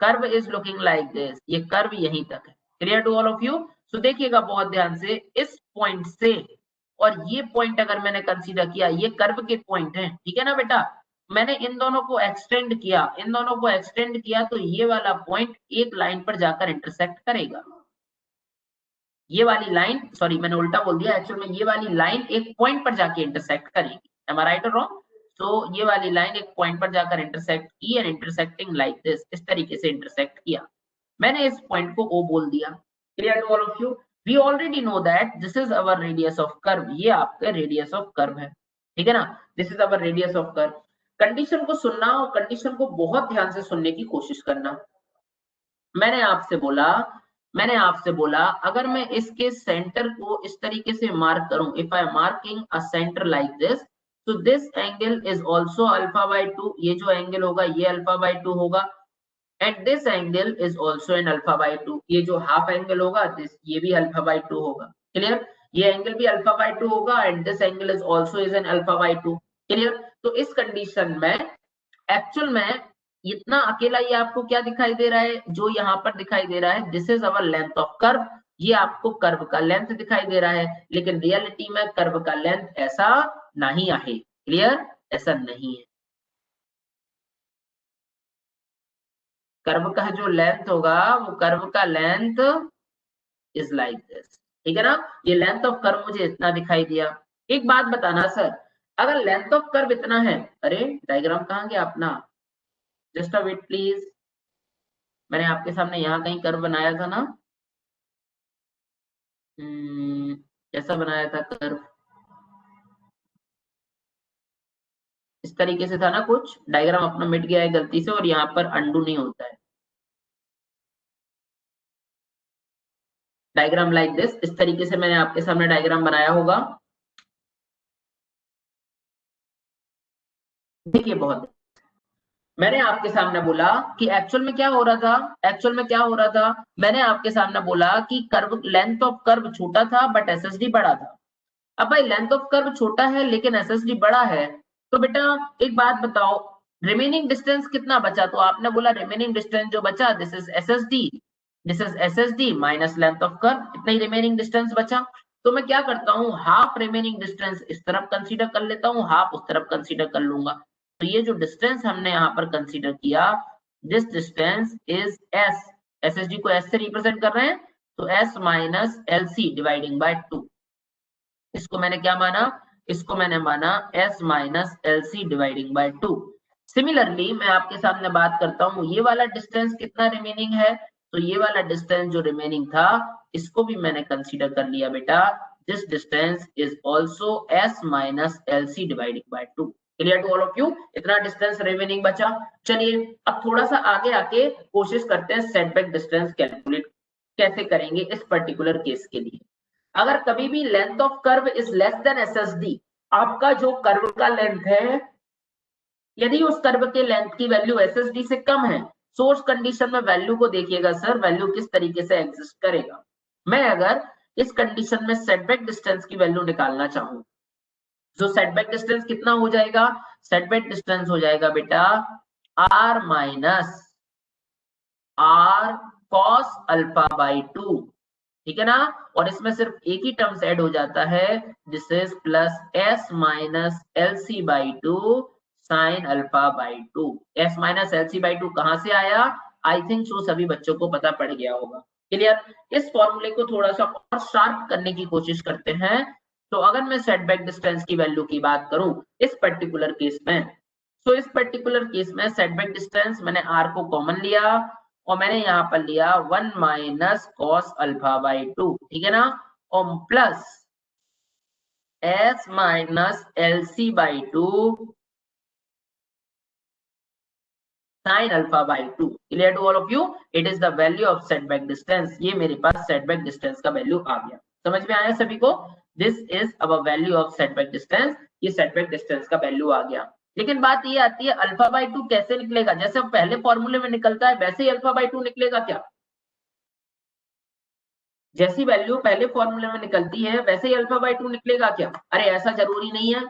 curve is looking like this, ये कर्व यहीं तक है। Clear to all of you? So देखिएगा बहुत ध्यान से, इस पॉइंट से और ये पॉइंट अगर मैंने कंसीडर किया, ये कर्व के पॉइंट हैं, ठीक है ना बेटा, मैंने इन दोनों को एक्सटेंड किया, इन दोनों को एक्सटेंड किया तो ये वाला पॉइंट एक लाइन पर जाकर इंटरसेक्ट करेगा, ये वाली लाइन, सॉरी मैंने उल्टा बोल दिया, एक्चुअल में ये वाली लाइन एक पॉइंट पर जाके इंटरसेक्ट करेगी। एम आई राइट और रॉन्ग? तो ये वाली लाइन एक पॉइंट पर जाकर इंटरसेक्ट की एंड इंटरसेक्टिंग लाइक दिस, इस तरीके से इंटरसेक्ट किया, मैंने इस पॉइंट को O बोल दिया। Clear to all of you? We already know that this is our radius of curve, ये आपका रेडियस ऑफ कर्व है, ठीक है ना, this is our radius of curve. Condition को सुनना और कंडीशन को बहुत ध्यान से सुनने की कोशिश करना। मैंने आपसे बोला, मैंने आपसे बोला अगर मैं इसके सेंटर को इस तरीके से मार्क करूं, if I marking a centre like this, तो this angle is also alpha by 2, ये जो एंगल होगा ये अल्फा बाय 2 होगा and this angle is also in alpha by 2, ये जो हाफ एंगल होगा दिस, ये भी अल्फा बाय 2 होगा। क्लियर? ये एंगल भी अल्फा बाय 2 होगा and this angle is also is in alpha by 2। Clear? तो इस कंडीशन में एक्चुअल में इतना अकेला ये आपको क्या दिखाई दे रहा है, जो यहाँ पर दिखाई दे रहा है, this is our length of curve, ये आपको कर्व का लेंथ दिखाई दे रहा है, लेकिन रियलिटी में कर्व का लेंथ ऐसा नहीं है। क्लियर? ऐसा नहीं है, कर्व का जो लेंथ होगा वो कर्व का लेंथ इज लाइक दिस, ठीक है ना, ये लेंथ ऑफ कर्व मुझे इतना दिखाई दिया। एक बात बताना सर, अगर लेंथ ऑफ कर्व इतना है, अरे डायग्राम कहाँ गया अपना, जस्ट अ वेट प्लीज, मैंने आपके सामने यहाँ कहीं कर्व बनाया था ना, कैसा बनाया था कर्व, इस तरीके से था ना, कुछ डायग्राम अपना मिट गया है गलती से और यहाँ पर अंडू नहीं होता है, डायग्राम लाइक दिस, इस तरीके से मैंने आपके सामने डायग्राम बनाया होगा। देखिए बहुत, मैंने आपके सामने बोला कि एक्चुअल में क्या हो रहा था, एक्चुअल में क्या हो रहा था, मैंने आपके सामने बोला कि कर्व, लेंथ ऑफ कर्व छोटा था बट एसएसडी बड़ा था। अब भाई लेंथ ऑफ कर्व छोटा है लेकिन एसएसडी बड़ा है, तो बेटा एक बात बताओ, रिमेनिंग डिस्टेंस कितना बचा, तो आपने बोला रिमेनिंग डिस्टेंस जो बचा this is SSD, this is SSD minus length of curve, इतना ही रिमेनिंग डिस्टेंस बचा। तो मैं क्या करता हूँ, हाफ रिमेनिंग डिस्टेंस इस तरफ कंसीडर कर लेता हूँ, हाफ उस तरफ कंसीडर कर लूंगा। तो ये जो डिस्टेंस हमने यहाँ पर कंसीडर किया, this distance is s, SSD को एस से रिप्रेजेंट कर रहे हैं, तो s minus L C dividing by 2, इसको मैंने क्या माना, इसको मैंने माना s minus L C dividing by 2। Similarly मैं आपके सामने बात करता हूँ, ये वाला डिस्टेंस कितना रिमेनिंग है, तो ये वाला डिस्टेंस जो रिमेनिंग था इसको भी मैंने कंसीडर कर लिया बेटा, this distance is also s minus L C dividing by 2। Clear to all of you? इतना डिस्टेंस रिमेनिंग बचा। चलिए अब थोड़ा सा आगे आके कोशिश करते हैं सेटबैक डिस्टेंस कैलकुलेट कैसे करेंगे इस पर्टिकुलर केस के लिए। अगर कभी भी length of curve is less than SSD, आपका जो कर्व का लेंथ है, यदि उस कर्व के लेंथ की वैल्यू एसएसडी से कम है, सोर्स कंडीशन में वैल्यू को देखिएगा सर, वैल्यू किस तरीके से एग्जिस्ट करेगा। मैं अगर इस कंडीशन में सेटबैक डिस्टेंस की वैल्यू निकालना चाहूं, जो सेटबैक डिस्टेंस कितना हो जाएगा, सेटबैक डिस्टेंस हो जाएगा बेटा r minus r cos alpha by 2, ठीक है ना। और इसमें सिर्फ एक ही टर्म्स ऐड हो जाता है, this is plus s minus L C by 2 sine alpha by 2। s minus L C by 2 कहां से आया, आई थिंक सो सभी बच्चों को पता पड़ गया होगा। क्लियर। इस फॉर्मूले को थोड़ा सा और शार्प करने की कोशिश करते हैं। तो अगर मैं सेटबैक डिस्टेंस की वैल्यू की बात करूं इस पर्टिकुलर केस में, तो इस पर्टिकुलर केस में सेटबैक डिस्टेंस मैंने r को कॉमन लिया और मैंने यहाँ पर लिया 1 माइनस कॉस अल्फा बाई 2, ठीक है ना, और plus s minus L C by 2 sine alpha by 2। Clear to all of you, it is the value of setback distance. ये मेरे पास सेटबैक डिस्टेंस का वैल्यू आ गया, समझ में आया सभी को। This is our value of setback distance, ये सेटबैक डिस्टेंस का वैल्यू आ गया। लेकिन बात ये आती है अल्फा बाई 2 कैसे निकलेगा, जैसे पहले फॉर्मूले में निकलता है वैसे ही अल्फा बाई 2 निकलेगा क्या, जैसी वैल्यू पहले फॉर्मूले में निकलती है वैसे ही अल्फा बाई 2 निकलेगा क्या, अरे ऐसा जरूरी नहीं है,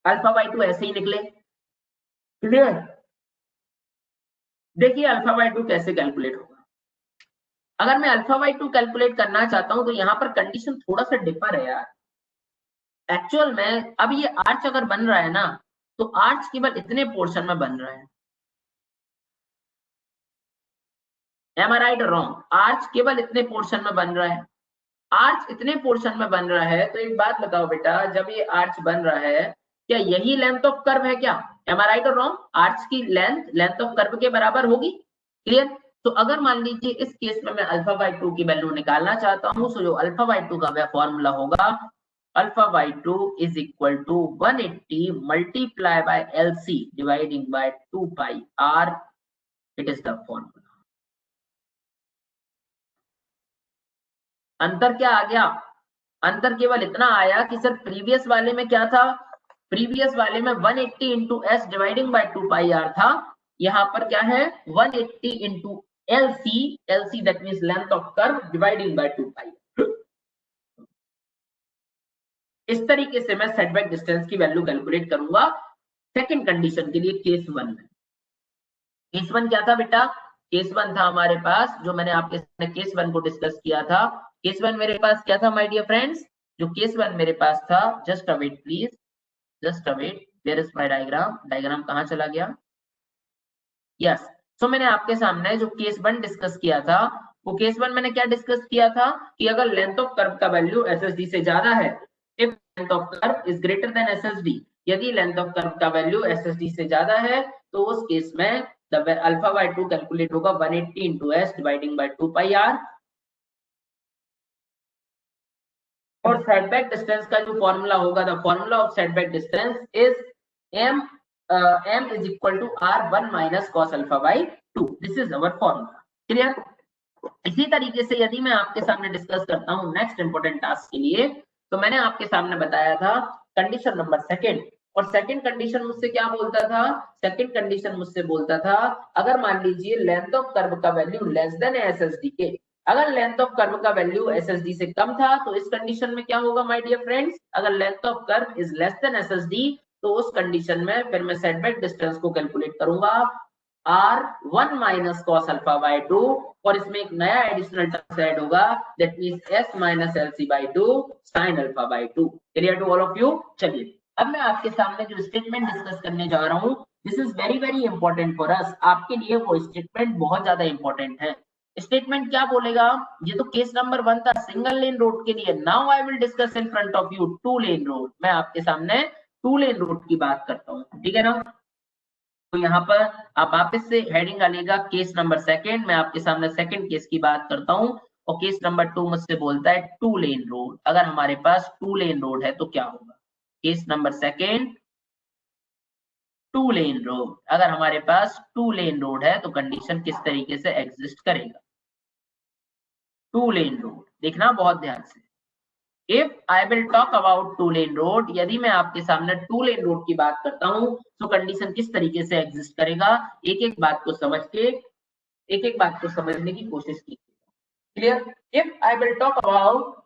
अल्फा बाई 2 ऐसे ही निकले। क्लियर। देखिए अल्फा बाई 2 कैसे कैलकुलेट होगा। अगर मैं अल्फा बाई 2 कैलकुलेट करना चाहता हूं तो यहाँ पर कंडीशन थोड़ा सा डिफर है यार। एक्चुअल में अब ये आर्च अगर बन रहा है ना, तो आर्च केवल इतने पोर्शन में बन रहा है, M I right wrong, arch केवल इतने पोर्शन में बन रहा है। आर्च इतने पोर्शन में बन रहा है तो एक बात बताओ बेटा, जब ये आर्च बन रहा है क्या यही लेंथ ऑफ कर्व है क्या, एम आई राइट और रॉन्ग, आर्च की लेंथ ऑफ कर्व के बराबर होगी। क्लियर। तो अगर मान लीजिए इस केस में मैं अल्फा बाई 2 की वैल्यू निकालना चाहता हूं, तो जो अल्फा बाई 2 का वह फॉर्मूला होगा, alpha by 2 is equal to 180 multiply by L C dividing by 2 pi R, it is the formula. अंतर क्या आ गया, अंतर केवल इतना आया कि सर प्रीवियस वाले में क्या था, प्रीवियस वाले में 180 into S dividing by 2 pi R था, यहाँ पर क्या है 180 into L C that means length of curve dividing by 2 pi. इस तरीके से मैं सेटबैक डिस्टेंस की वैल्यू कैलकुलेट करूंगा सेकंड कंडीशन के लिए, केस 1 में। केस 1 क्या था बेटा, केस 1 था हमारे पास, जो मैंने आपके सामने केस 1 को डिस्कस किया था। केस 1 मेरे पास क्या था माय डियर फ्रेंड्स, जो केस 1 मेरे पास था, just a wait please, just a wait, where is my diagram, diagram कहां चला गया, यस। सो मैंने आपके सामने जो केस 1 डिस्कस किया था, वो केस 1 मैंने क्या डिस्कस किया था कि अगर लेंथ ऑफ कर्व का वैल्यू एसएसडी से ज्यादा है, if length of curve is greater than SSD, यदि लेंथ ऑफ कर्व का वैल्यू एसएसडी से ज्यादा है, तो उस केस में द अल्फा बाय 2 कैलकुलेट होगा 180 into s dividing by 2 pi r। और सेटबैक डिस्टेंस का जो फॉर्मूला होगा, the formula of setback distance is m m is equal to r1 minus cos alpha by 2, this is our formula। Clear. इसी तरीके से यदि मैं आपके सामने डिस्कस करता हूं नेक्स्ट इंपॉर्टेंट टास्क के लिए, तो मैंने आपके सामने बताया था कंडीशन नंबर सेकंड, और सेकंड कंडीशन मुझसे क्या बोलता था, सेकंड कंडीशन मुझसे बोलता था अगर मान लीजिए लेंथ ऑफ कर्व का वैल्यू लेस देन एसएसडी के, अगर लेंथ ऑफ कर्व का वैल्यू एसएसडी से कम था तो इस कंडीशन में क्या होगा माय डियर फ्रेंड्स, अगर length of curve is less than SSD, तो उस कंडीशन में फिर मैं सेटबैक डिस्टेंस को कैलकुलेट करूंगा r1 minus cos alpha by 2, और इसमें एक नया एडिशनल टर्म ऐड होगा that means s minus LC by 2 sin alpha by 2। Clear to all of you. चलिए अब मैं आपके सामने जो स्टेटमेंट डिस्कस करने जा रहा हूं, this is very very important for अस, आपके लिए वो स्टेटमेंट बहुत ज्यादा इंपॉर्टेंट है। स्टेटमेंट क्या बोलेगा, ये तो केस नंबर 1 था सिंगल लेन रोड के लिए, now I will discuss in front of you two lane road, मैं आपके सामने टू लेन रोड की बात करता हूँ, ठीक है ना। तो यहाँ पर आप वापस से हेडिंग डालिएगा केस नंबर सेकंड, मैं आपके सामने सेकंड केस की बात करता हूँ, और केस नंबर 2 मुझसे बोलता है टू लेन रोड, अगर हमारे पास टू लेन रोड है तो क्या होगा। Case number second two lane road, अगर हमारे पास टू लेन रोड है तो कंडीशन किस तरीके से एग्जिस्ट करेगा। टू लेन रोड देखना बहुत ध्यान से, if I will talk about two lane road, यदि मैं आपके सामने टू लेन रोड की बात करता हूं तो कंडीशन किस तरीके से एग्जिस्ट करेगा, एक एक बात को समझ के एक एक बात को समझने की कोशिश कीजिए। Clear? If I will talk about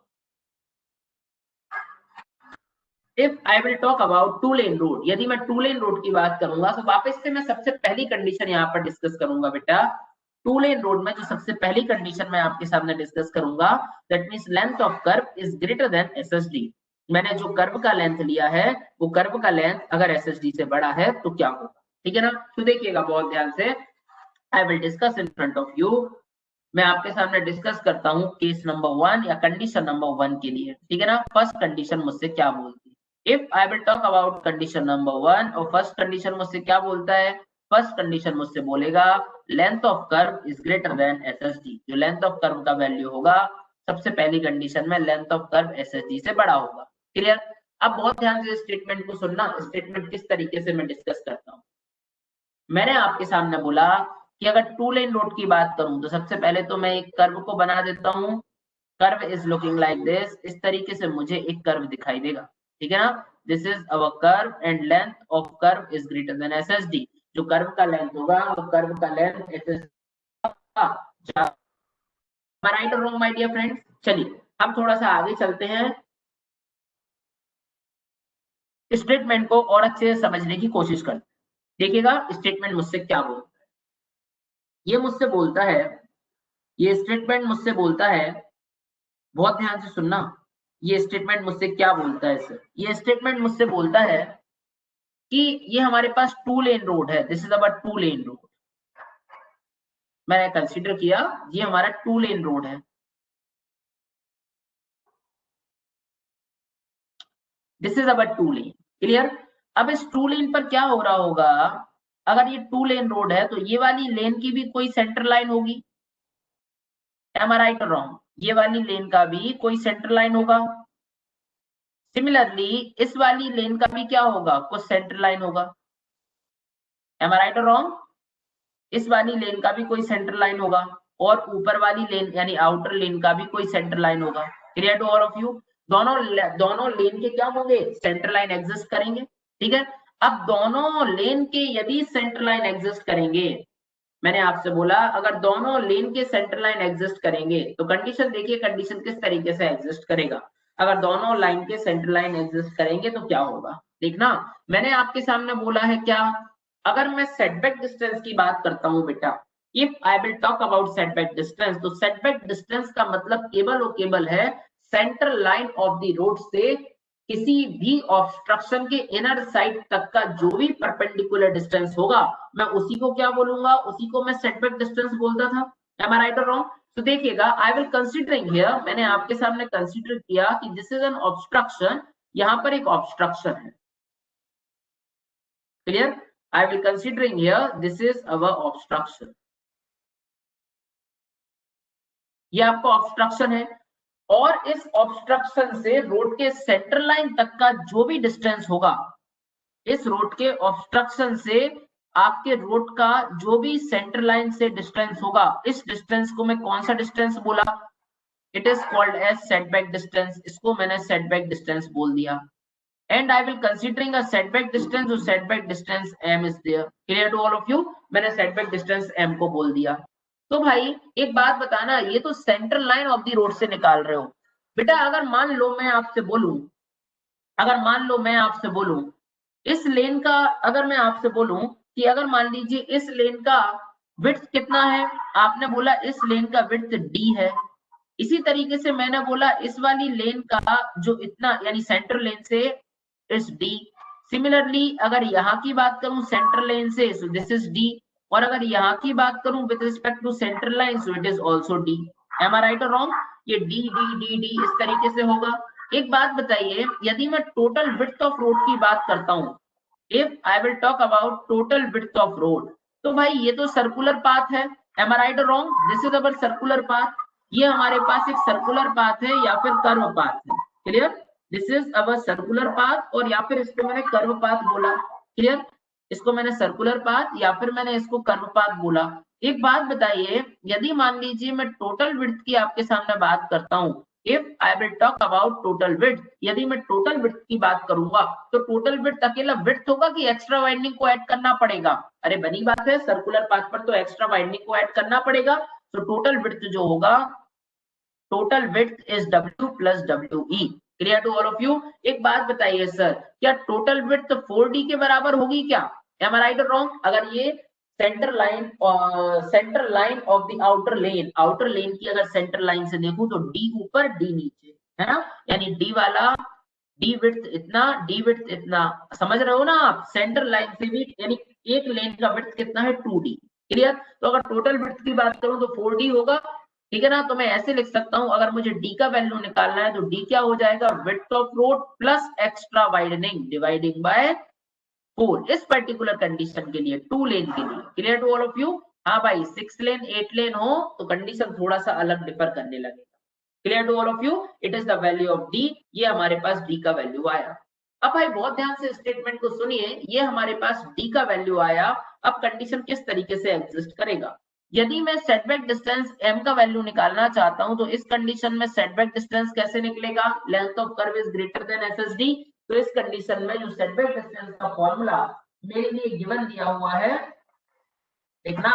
if I will talk about two lane road, यदि मैं टू लेन रोड की बात करूंगा तो वापस से मैं सबसे पहली कंडीशन यहाँ पर डिस्कस करूंगा बेटा। टू लेन रोड में जो सबसे पहली कंडीशन मैं आपके सामने डिस्कस करूंगा, that means length of curve is greater than SSD. मैंने जो कर्व का लेंथ लिया है वो कर्व का लेंथ अगर एसएसडी से बड़ा है तो क्या होगा, ठीक है ना? तो देखिएगा बहुत ध्यान से, आई will discuss in front of you. मैं आपके सामने डिस्कस करता हूँ केस नंबर 1 या कंडीशन नंबर 1 के लिए, ठीक है ना? फर्स्ट कंडीशन मुझसे क्या बोलती है, if I will talk about condition number 1, और फर्स्ट कंडीशन मुझसे क्या बोलता है, फर्स्ट कंडीशन मुझसे बोलेगा length of curve is greater than SSD. जो लेंथ ऑफ कर्व का वैल्यू होगा सबसे पहली कंडीशन में लेंथ ऑफ कर्व एसएसडी से बड़ा होगा। क्लियर? अब बहुत ध्यान से स्टेटमेंट को सुनना, स्टेटमेंट किस तरीके से मैं डिस्कस करता हूँ। मैंने आपके सामने बोला कि अगर टू लेन रोड की बात करूं तो सबसे पहले तो मैं एक कर्व को बना देता हूं। Curve is looking like this, इस तरीके से मुझे एक कर्व दिखाई देगा, ठीक है ना? This is our curve and length of curve is greater than SSD. जो कर्व का लेंथ होगा वो कर्व का लेंथ एसएसडी का। राइट और रॉन्ग माय डियर फ्रेंड्स? चलिए हम थोड़ा सा आगे चलते हैं, स्टेटमेंट को और अच्छे से समझने की कोशिश करते हैं। देखिएगा स्टेटमेंट मुझसे क्या बोलता है। ये मुझसे बोलता है, ये स्टेटमेंट मुझसे बोलता है, बहुत ध्यान से सुनना, ये स्टेटमेंट मुझसे क्या बोलता है सर? ये स्टेटमेंट मुझसे बोलता है कि ये हमारे पास टू लेन रोड है, this is our two lane road. मैंने कंसीडर किया ये हमारा टू लेन रोड है, this is our two lane. Clear? अब इस टू लेन पर क्या हो रहा होगा, अगर ये टू लेन रोड है तो ये वाली लेन की भी कोई सेंटर लाइन होगी, एम आई राइट और रॉन्ग? ये वाली लेन का भी कोई सेंटर लाइन होगा। सिमिलरली इस वाली लेन का भी क्या होगा, कुछ सेंटर लाइन होगा, एम आई राइट और रॉन्ग? इस वाली लेन का भी कोई सेंटर लाइन होगा और ऊपर वाली लेन यानी आउटर लेन का भी कोई सेंटर लाइन होगा। Clear to all of you? दोनों लेन के क्या होंगे, सेंटर लाइन एग्जिस्ट करेंगे, ठीक है? अब दोनों लेन के यदि सेंटर लाइन एग्जिस्ट करेंगे, मैंने आपसे बोला अगर दोनों लेन के सेंटर लाइन एग्जिस्ट करेंगे तो कंडीशन देखिए, कंडीशन किस तरीके से एग्जिस्ट करेगा। अगर दोनों लाइन के सेंटर लाइन एग्जिस्ट करेंगे तो क्या होगा, देखना। मैंने आपके सामने बोला है क्या, अगर मैं सेटबैक डिस्टेंस की बात करता हूं बेटा, if I will talk about setback distance, तो सेटबैक डिस्टेंस का मतलब केवल और केवल है centre line of the road से किसी भी ऑब्स्ट्रक्शन के इनर साइड तक का जो भी परपेंडिकुलर डिस्टेंस होगा, मैं उसी को क्या बोलूंगा, उसी को मैं सेटबैक डिस्टेंस बोलता था। एम आई राइट और रॉन्ग? तो देखिएगा आई विल कंसीडरिंग हियर, मैंने आपके सामने कंसीडर किया कि दिस इज एन ऑब्स्ट्रक्शन, यहां पर एक ऑब्स्ट्रक्शन है। Clear? I will considering here this is our obstruction, ये आपका ऑब्स्ट्रक्शन है और इस ऑब्स्ट्रक्शन से रोड के सेंटर लाइन तक का जो भी डिस्टेंस होगा, इस रोड के ऑब्स्ट्रक्शन से आपके रोड का जो भी सेंटर लाइन से डिस्टेंस होगा, इस डिस्टेंस को मैं कौन सा डिस्टेंस बोला, it is called as setback distance. इसको मैंने सेटबैक डिस्टेंस बोल दिया and I will considering a setback distance, जो setback distance m is there. Clear to all of you? मैंने सेटबैक डिस्टेंस m को बोल दिया। तो भाई एक बात बताना, ये तो centre line of the road से निकाल रहे हो बेटा। अगर मान लो मैं आपसे बोलूं, अगर मान लो मैं आपसे बोलूं इस लेन का, अगर मैं आपसे बोलूं कि अगर मान लीजिए इस लेन का विड्थ कितना है, आपने बोला इस लेन का विड्थ d है। इसी तरीके से मैंने बोला इस वाली लेन का जो इतना यानी सेंटर लेन से इस d। सिमिलरली अगर यहाँ की बात करूं सेंटर लेन से, सो दिस इज d, और अगर यहाँ की बात करूं with respect to centre line, so it is also d। Am I right और रॉन्ग? ये d d d d इस तरीके से होगा। एक बात बताइए, यदि मैं टोटल विड्थ ऑफ रोड की बात करता हूं, if I will talk about total width of road, तो भाई ये तो सर्कुलर पाथ है। एम आई राइट और wrong? This is our circular path, ये हमारे पास एक सर्कुलर पाथ है या फिर कर्व पाथ है। Clear? This is our circular path, और या फिर इसको मैंने कर्व पाथ बोला। क्लियर? इसको मैंने सर्कुलर पाथ या फिर मैंने इसको कर्व पाथ बोला। एक बात बताइए, यदि मान लीजिए मैं टोटल विड्थ की आपके सामने बात करता हूं, if I will talk about total width, यदि मैं टोटल विड्थ की बात करूंगा तो टोटल विड्थ अकेला विड्थ होगा कि एक्स्ट्रा वाइंडिंग को ऐड करना पड़ेगा? अरे बनी बात है, सर्कुलर पाथ पर तो एक्स्ट्रा वाइंडिंग को ऐड करना पड़ेगा। तो टोटल विड्थ जो होगा, total width is W plus WE। Clear to all of you? एक बात बताइए सर, क्या टोटल विड्थ 4D के बराबर होगी क्या? एम आई राइट और रॉन्ग? अगर ये centre line of the outer lane की अगर सेंटर लाइन से देखूं तो D ऊपर D नीचे, है ना? यानी D वाला D विड्थ इतना, D विड्थ इतना, समझ रहे हो ना आप? सेंटर लाइन से भी यानी एक लेन का विड्थ कितना है? 2D। क्लियर? तो अगर टोटल विड्थ की बात करूं तो 4D होगा, ठीक है ना? तो मैं ऐसे लिख सकता हूं, अगर मुझे D का वैल्यू निकालना है तो D क्या हो जाएगा? Width of road plus extra widening dividing by 4, इस पर्टिकुलर कंडीशन के लिए, 2 लेन के लिए। Clear to all of you? हाँ भाई, 6 लेन 8 लेन हो तो कंडीशन थोड़ा सा अलग डिफर करने लगेगा। Clear to all of you? It is the value of D। ये हमारे पास D का वैल्यू आया। अब भाई बहुत ध्यान से स्टेटमेंट को सुनिए, ये हमारे पास D का वैल्यू आया। अब कंडीशन किस तरीके से एग्जिस्ट करेगा? यदि मैं सेटबैक डिस्टेंस m का वैल्यू निकालना चाहता हूं तो इस कंडीशन में सेटबैक डिस्टेंस कैसे निकलेगा? Length of curve is greater than SSD। तो इस कंडीशन में जो सेटबैक डिस्टेंस का फॉर्मूला मेरे लिए गिवन दिया हुआ है, देखना,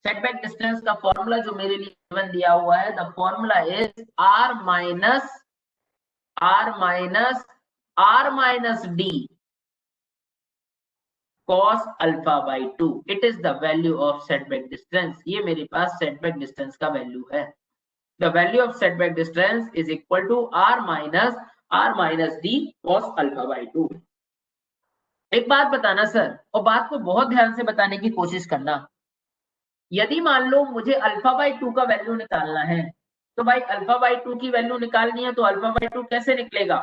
सेटबैक डिस्टेंस का फॉर्मूला जो मेरे लिए गिवन दिया हुआ है, the formula is r minus d cos alpha by 2। It is the value of setback distance. ये मेरे पास सेटबैक डिस्टेंस का वैल्यू है। The value of setback distance is equal to r minus d cos alpha by 2। एक बात बताना sir, और बात को बहुत ध्यान से बताने की कोशिश करना, यदि मान लो मुझे अल्फा बाई 2 का वैल्यू निकालना है, तो भाई अल्फा बाई 2 की वैल्यू निकालनी है तो अल्फा बाई 2 कैसे निकलेगा?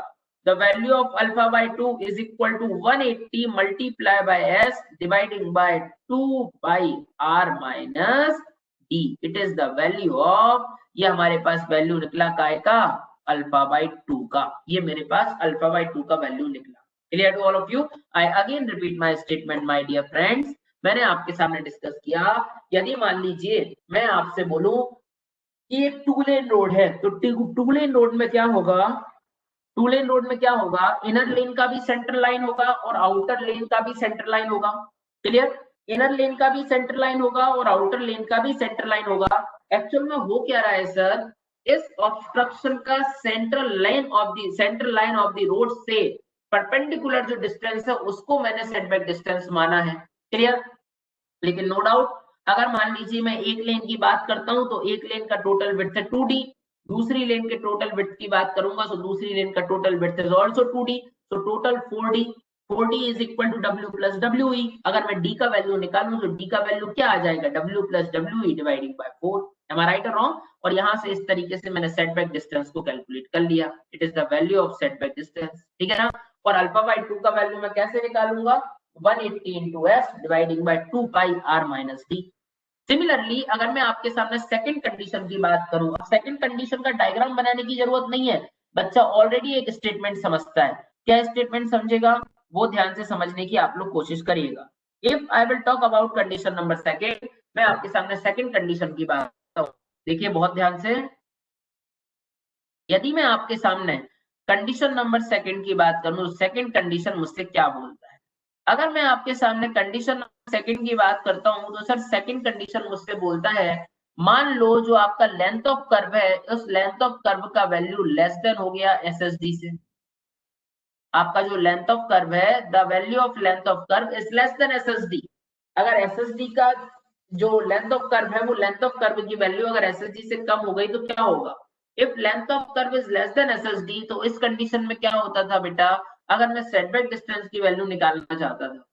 The value of alpha by 2 is equal to 180 multiply by s dividing by 2 by r minus d। It is the value of, ये हमारे पास वैल्यू निकला काय का? अल्फा बाई 2 का। ये मेरे पास अल्फा बाई 2 का वैल्यू निकला। Clear to all of you? I again repeat my statement my dear friends. मैंने आपके सामने डिस्कस किया, यदि मान लीजिए मैं आपसे बोलूं कि एक 2 लेन रोड है, तो 2 लेन रोड में क्या होगा? 2 लेन रोड में क्या होगा? इनर लेन का भी सेंटर लाइन होगा और आउटर लेन का भी सेंटर लाइन होगा। क्लियर? इनर लेन का भी सेंटर लाइन होगा और आउटर लेन का भी सेंटर लाइन होगा। एक्चुअल में हो क्या रहा है सर, इस ऑब्स्ट्रक्शन का central line of the road से परपेंडिकुलर जो डिस्टेंस है उसको मैंने सेटबैक डिस्टेंस माना है। क्लियर? लेकिन नो डाउट, अगर मान लीजिए मैं एक लेन की बात करता हूं तो एक लेन का टोटल विड्थ है 2D, दूसरी लेन के टोटल विड्थ की बात करूंगा तो दूसरी लेन का total width is also 2D, तो total 4D। 4D is equal to W plus WE। अगर मैं D का वैल्यू निकालूं तो D का वैल्यू क्या आ जाएगा? W plus WE dividing by 4। Am I right और रॉन्ग? और यहां से इस तरीके से मैंने सेटबैक डिस्टेंस को कैलकुलेट कर लिया। It is the value of setback distance, ठीक है ना? और अल्फा बाई 2 का वैल्यू मैं कैसे निकालूंगा? 180 into s dividing by 2 pi r minus d। Similarly अगर मैं आपके सामने सेकंड कंडीशन की बात करूं, अब सेकंड कंडीशन का डायग्राम बनाने की जरूरत नहीं है, बच्चा ऑलरेडी एक स्टेटमेंट समझता है। क्या स्टेटमेंट समझेगा वो ध्यान से समझने की आप लोग कोशिश करिएगा। If I will talk about condition number second, मैं आपके सामने सेकंड कंडीशन की बात करता हूं, देखिए बहुत ध्यान से। यदि मैं आपके सामने कंडीशन नंबर सेकंड की बात करूं तो सेकंड कंडीशन मुझसे क्या बोलता है? अगर मैं आपके सामने कंडीशन सेकंड की बात करता हूं तो सर सेकंड कंडीशन मुझसे बोलता है, मान लो जो आपका लेंथ ऑफ कर्व है उस लेंथ ऑफ कर्व का वैल्यू लेस देन हो गया SSD से। आपका जो लेंथ ऑफ कर्व है, the value of length of curve is less than SSD। अगर SSD का जो लेंथ ऑफ कर्व है वो लेंथ ऑफ कर्व की वैल्यू अगर SSD से कम हो गई तो क्या होगा? If length of curve is less than SSD, तो इस कंडीशन में क्या होता था बेटा? अगर मैं सेटबैक डिस्टेंस की वैल्यू निकालना चाहता था,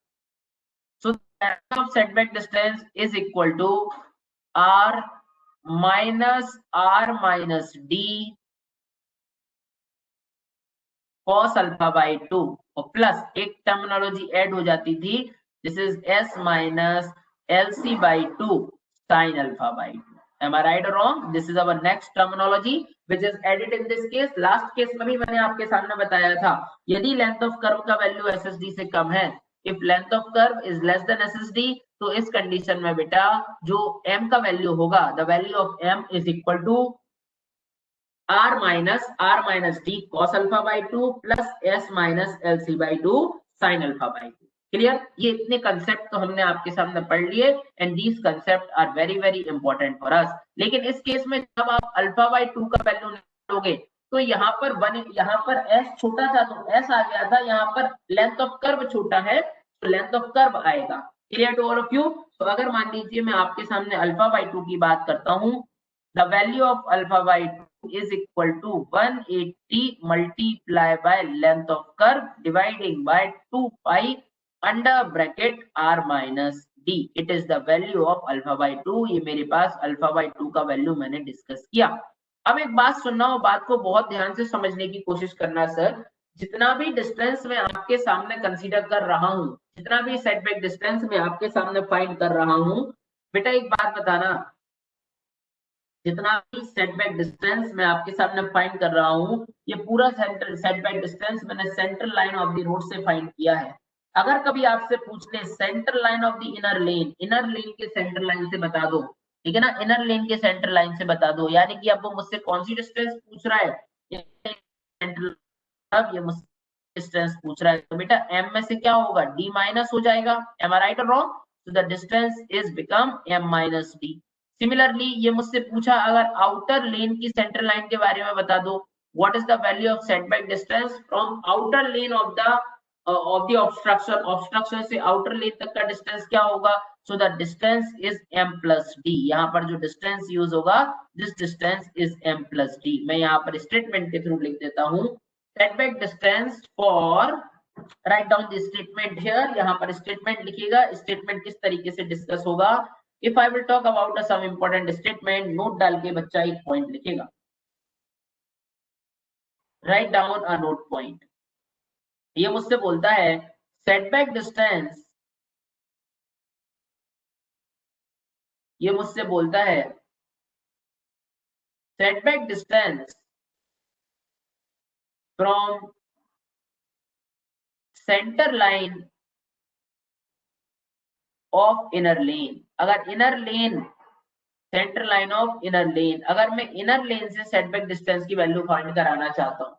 so length of setback distance is equal to r minus d cos alpha by 2 और प्लस एक टर्मिनोलॉजी ऐड हो जाती थी, this is s minus LC by 2 sin alpha by 2। Am I right or wrong? This is our next terminology which is added in this case। Last case में भी मैंने आपके सामने बताया था, यदि लेंथ ऑफ कर्व का वैल्यू SSD से कम है, if length of curve is less than SSD, तो इस कंडीशन में बेटा जो m का वैल्यू होगा, the value of m is equal to R minus D cos alpha by 2 plus S minus L C by 2 sine alpha by 2। Clear? ये इतने concept तो हमने आपके सामने पढ़ लिए and these concept are very very important for us. लेकिन इस केस में जब आप अल्फा बाई 2 का वैल्यू निकालोगे तो यहाँ पर यहाँ पर एस छोटा था तो एस आ गया था, यहाँ पर लेंथ ऑफ कर्व छोटा है तो लेंथ ऑफ कर्व आएगा। Clear to all of you? तो अगर मान लीजिए मैं आपके सामने अल्फा बाई 2 की बात करता हूँ, the value of alpha by 2 is equal to 180 multiply by length of curve dividing by 2 pi under bracket r minus d. It is the value of alpha by 2। ये मेरे पास अल्फा बाई 2 का value मैंने discuss किया। अब एक बात सुनना और बात को बहुत ध्यान से समझने की कोशिश करना सर। जितना भी डिस्टेंस मैं आपके सामने कंसीडर कर रहा हूँ, जितना भी सेटबैक डिस्टेंस मैं आपके सामने फाइंड कर रहा हूँ, बेटा एक बात बताना, जितना भी सेटबैक डिस्टेंस मैं आपके सामने फाइंड कर रहा हूँ, ये पूरा सेटबैक डिस्टेंस मैंने central line of the road से फाइंड किया है। अगर कभी आपसे पूछ ले central line of the inner lane के सेंट्रल लाइन से बता दो, ठीक है ना, इनर लेन के सेंट्रल लाइन से बता दो, यानी कि अब वो मुझसे कौन सी डिस्टेंस पूछ रहा है, सेंट्रल, अब ये मुझसे डिस्टेंस पूछ रहा है, तो बेटा m में से क्या होगा, d माइनस हो जाएगा। एम आई राइट और रॉन्ग? तो the distance is become m minus d। Similarly ये मुझसे पूछा अगर आउटर लेन की सेंट्रल लाइन के बारे में बता दो, what is the value of setback distance from outer lane of the obstruction से आउटर लेन तक का डिस्टेंस क्या होगा, so the distance is m plus d। यहाँ पर जो डिस्टेंस यूज होगा, this distance is m plus d। मैं यहाँ पर स्टेटमेंट के थ्रू लिख देता हूँ, setback distance for, right down the statement here, यहाँ पर स्टेटमेंट लिखिएगा, स्टेटमेंट किस तरीके से डिस्कस होगा। If I will talk about some important statement, note डाल के बच्चा एक पॉइंट लिखेगा, right down a note point. ये मुझसे बोलता है सेटबैक डिस्टेंस, ये मुझसे बोलता है setback distance from centre line of inner lane. अगर inner lane, centre line of inner lane, अगर मैं इनर लेन से सेटबैक डिस्टेंस की वैल्यू फाइंड कराना चाहता हूँ,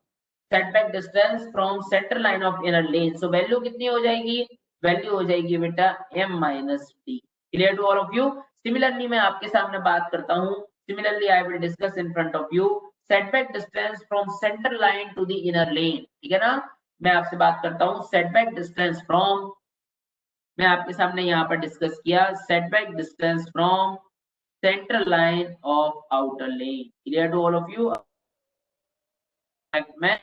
setback distance from centre line of inner lane, so value कितनी हो जाएगी, वैल्यू हो जाएगी बेटा m minus D. Clear to all of you? Similarly मैं आपके सामने बात करता हूँ, similarly I will discuss in front of you setback distance from centre line to the inner lane, ठीक है ना। मैं आपसे बात करता हूँ सेटबैक डिस्टेंस फ्रॉम, मैं आपके सामने यहाँ पर डिस्कस किया setback distance from central line of outer lane. Clear to all of you? मैं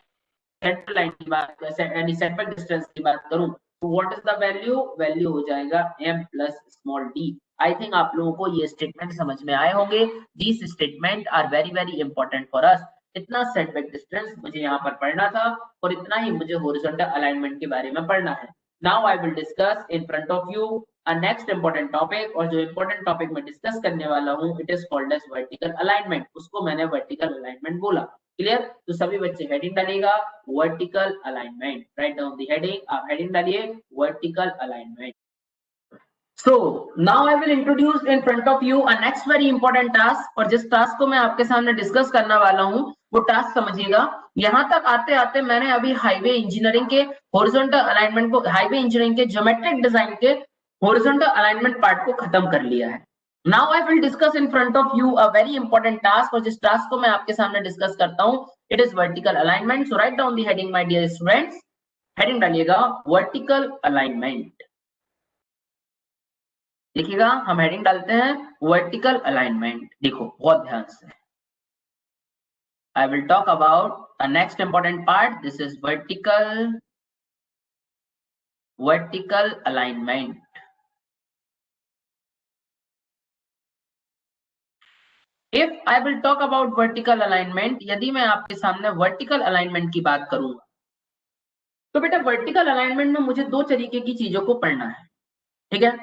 सेंट्रल लाइन की बात, यानी सेटबैक डिस्टेंस की बात करूं तो what is the value, value हो जाएगा m plus small d। I think आप लोगों को ये स्टेटमेंट समझ में आए होंगे। This statement are very very important for us. इतना सेटबैक डिस्टेंस मुझे यहाँ पर पढ़ना था और इतना ही मुझे हॉरिजॉन्टल अलाइनमेंट के बारे में पढ़ना है। Now I will discuss in front of you a next important topic, और जो इंपॉर्टेंट टॉपिक मैं डिस्कस करने वाला हूँ it is called as vertical alignment. उसको मैंने वर्टिकल अलाइनमेंट बोला। क्लियर? तो सभी बच्चे हेडिंग डालिएगा vertical alignment, right down the heading, आप हेडिंग डालिए vertical alignment. So now I will introduce in front of you a next very important task, और जिस टास्क को मैं आपके सामने डिस्कस करने वाला हूँ वो टास्क समझिएगा। यहाँ तक आते आते मैंने अभी हाईवे इंजीनियरिंग के हॉरिजॉन्टल अलाइनमेंट को, हाईवे इंजीनियरिंग के ज्योमेट्रिक डिजाइन के हॉरिजॉन्टल अलाइनमेंट पार्ट को खत्म कर लिया है। Now I will discuss in front of you a very important task, और जिस टास्क को मैं आपके सामने डिस्कस करता हूँ it is vertical alignment। So write down the heading my dear students, heading डालिएगा वर्टिकल अलाइनमेंट। देखिएगा हम हेडिंग डालते हैं वर्टिकल अलाइनमेंट। देखो बहुत ध्यान से, आई will talk about a next important part, this is vertical alignment. If I will talk about vertical alignment, यदि मैं आपके सामने वर्टिकल अलाइनमेंट की बात करूंगा तो बेटा वर्टिकल अलाइनमेंट में मुझे दो तरीके की चीजों को पढ़ना है, ठीक है।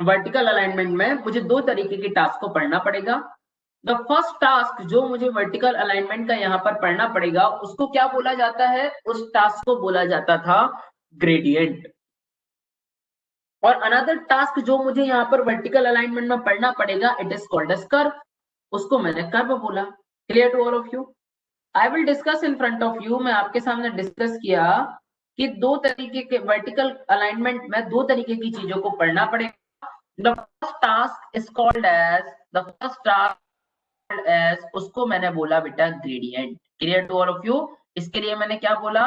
वर्टिकल अलाइनमेंट में मुझे दो तरीके के टास्क को पढ़ना पड़ेगा। द फर्स्ट टास्क जो मुझे वर्टिकल अलाइनमेंट का यहाँ पर पढ़ना पड़ेगा उसको क्या बोला जाता है, उस टास्क को बोला जाता था ग्रेडियंट। और अनदर टास्क जो मुझे यहाँ पर वर्टिकल अलाइनमेंट में पढ़ना पड़ेगा it is called as curve, उसको मैंने कर्व बोला। Clear to all of you? I will discuss in front of you, मैं आपके सामने डिस्कस किया कि दो तरीके के वर्टिकल अलाइनमेंट में दो तरीके की चीजों को पढ़ना पड़ेगा। The first task is called as the first task as उसको मैंने बोला बेटा gradient. Clear to all of you? इसके लिए मैंने क्या बोला?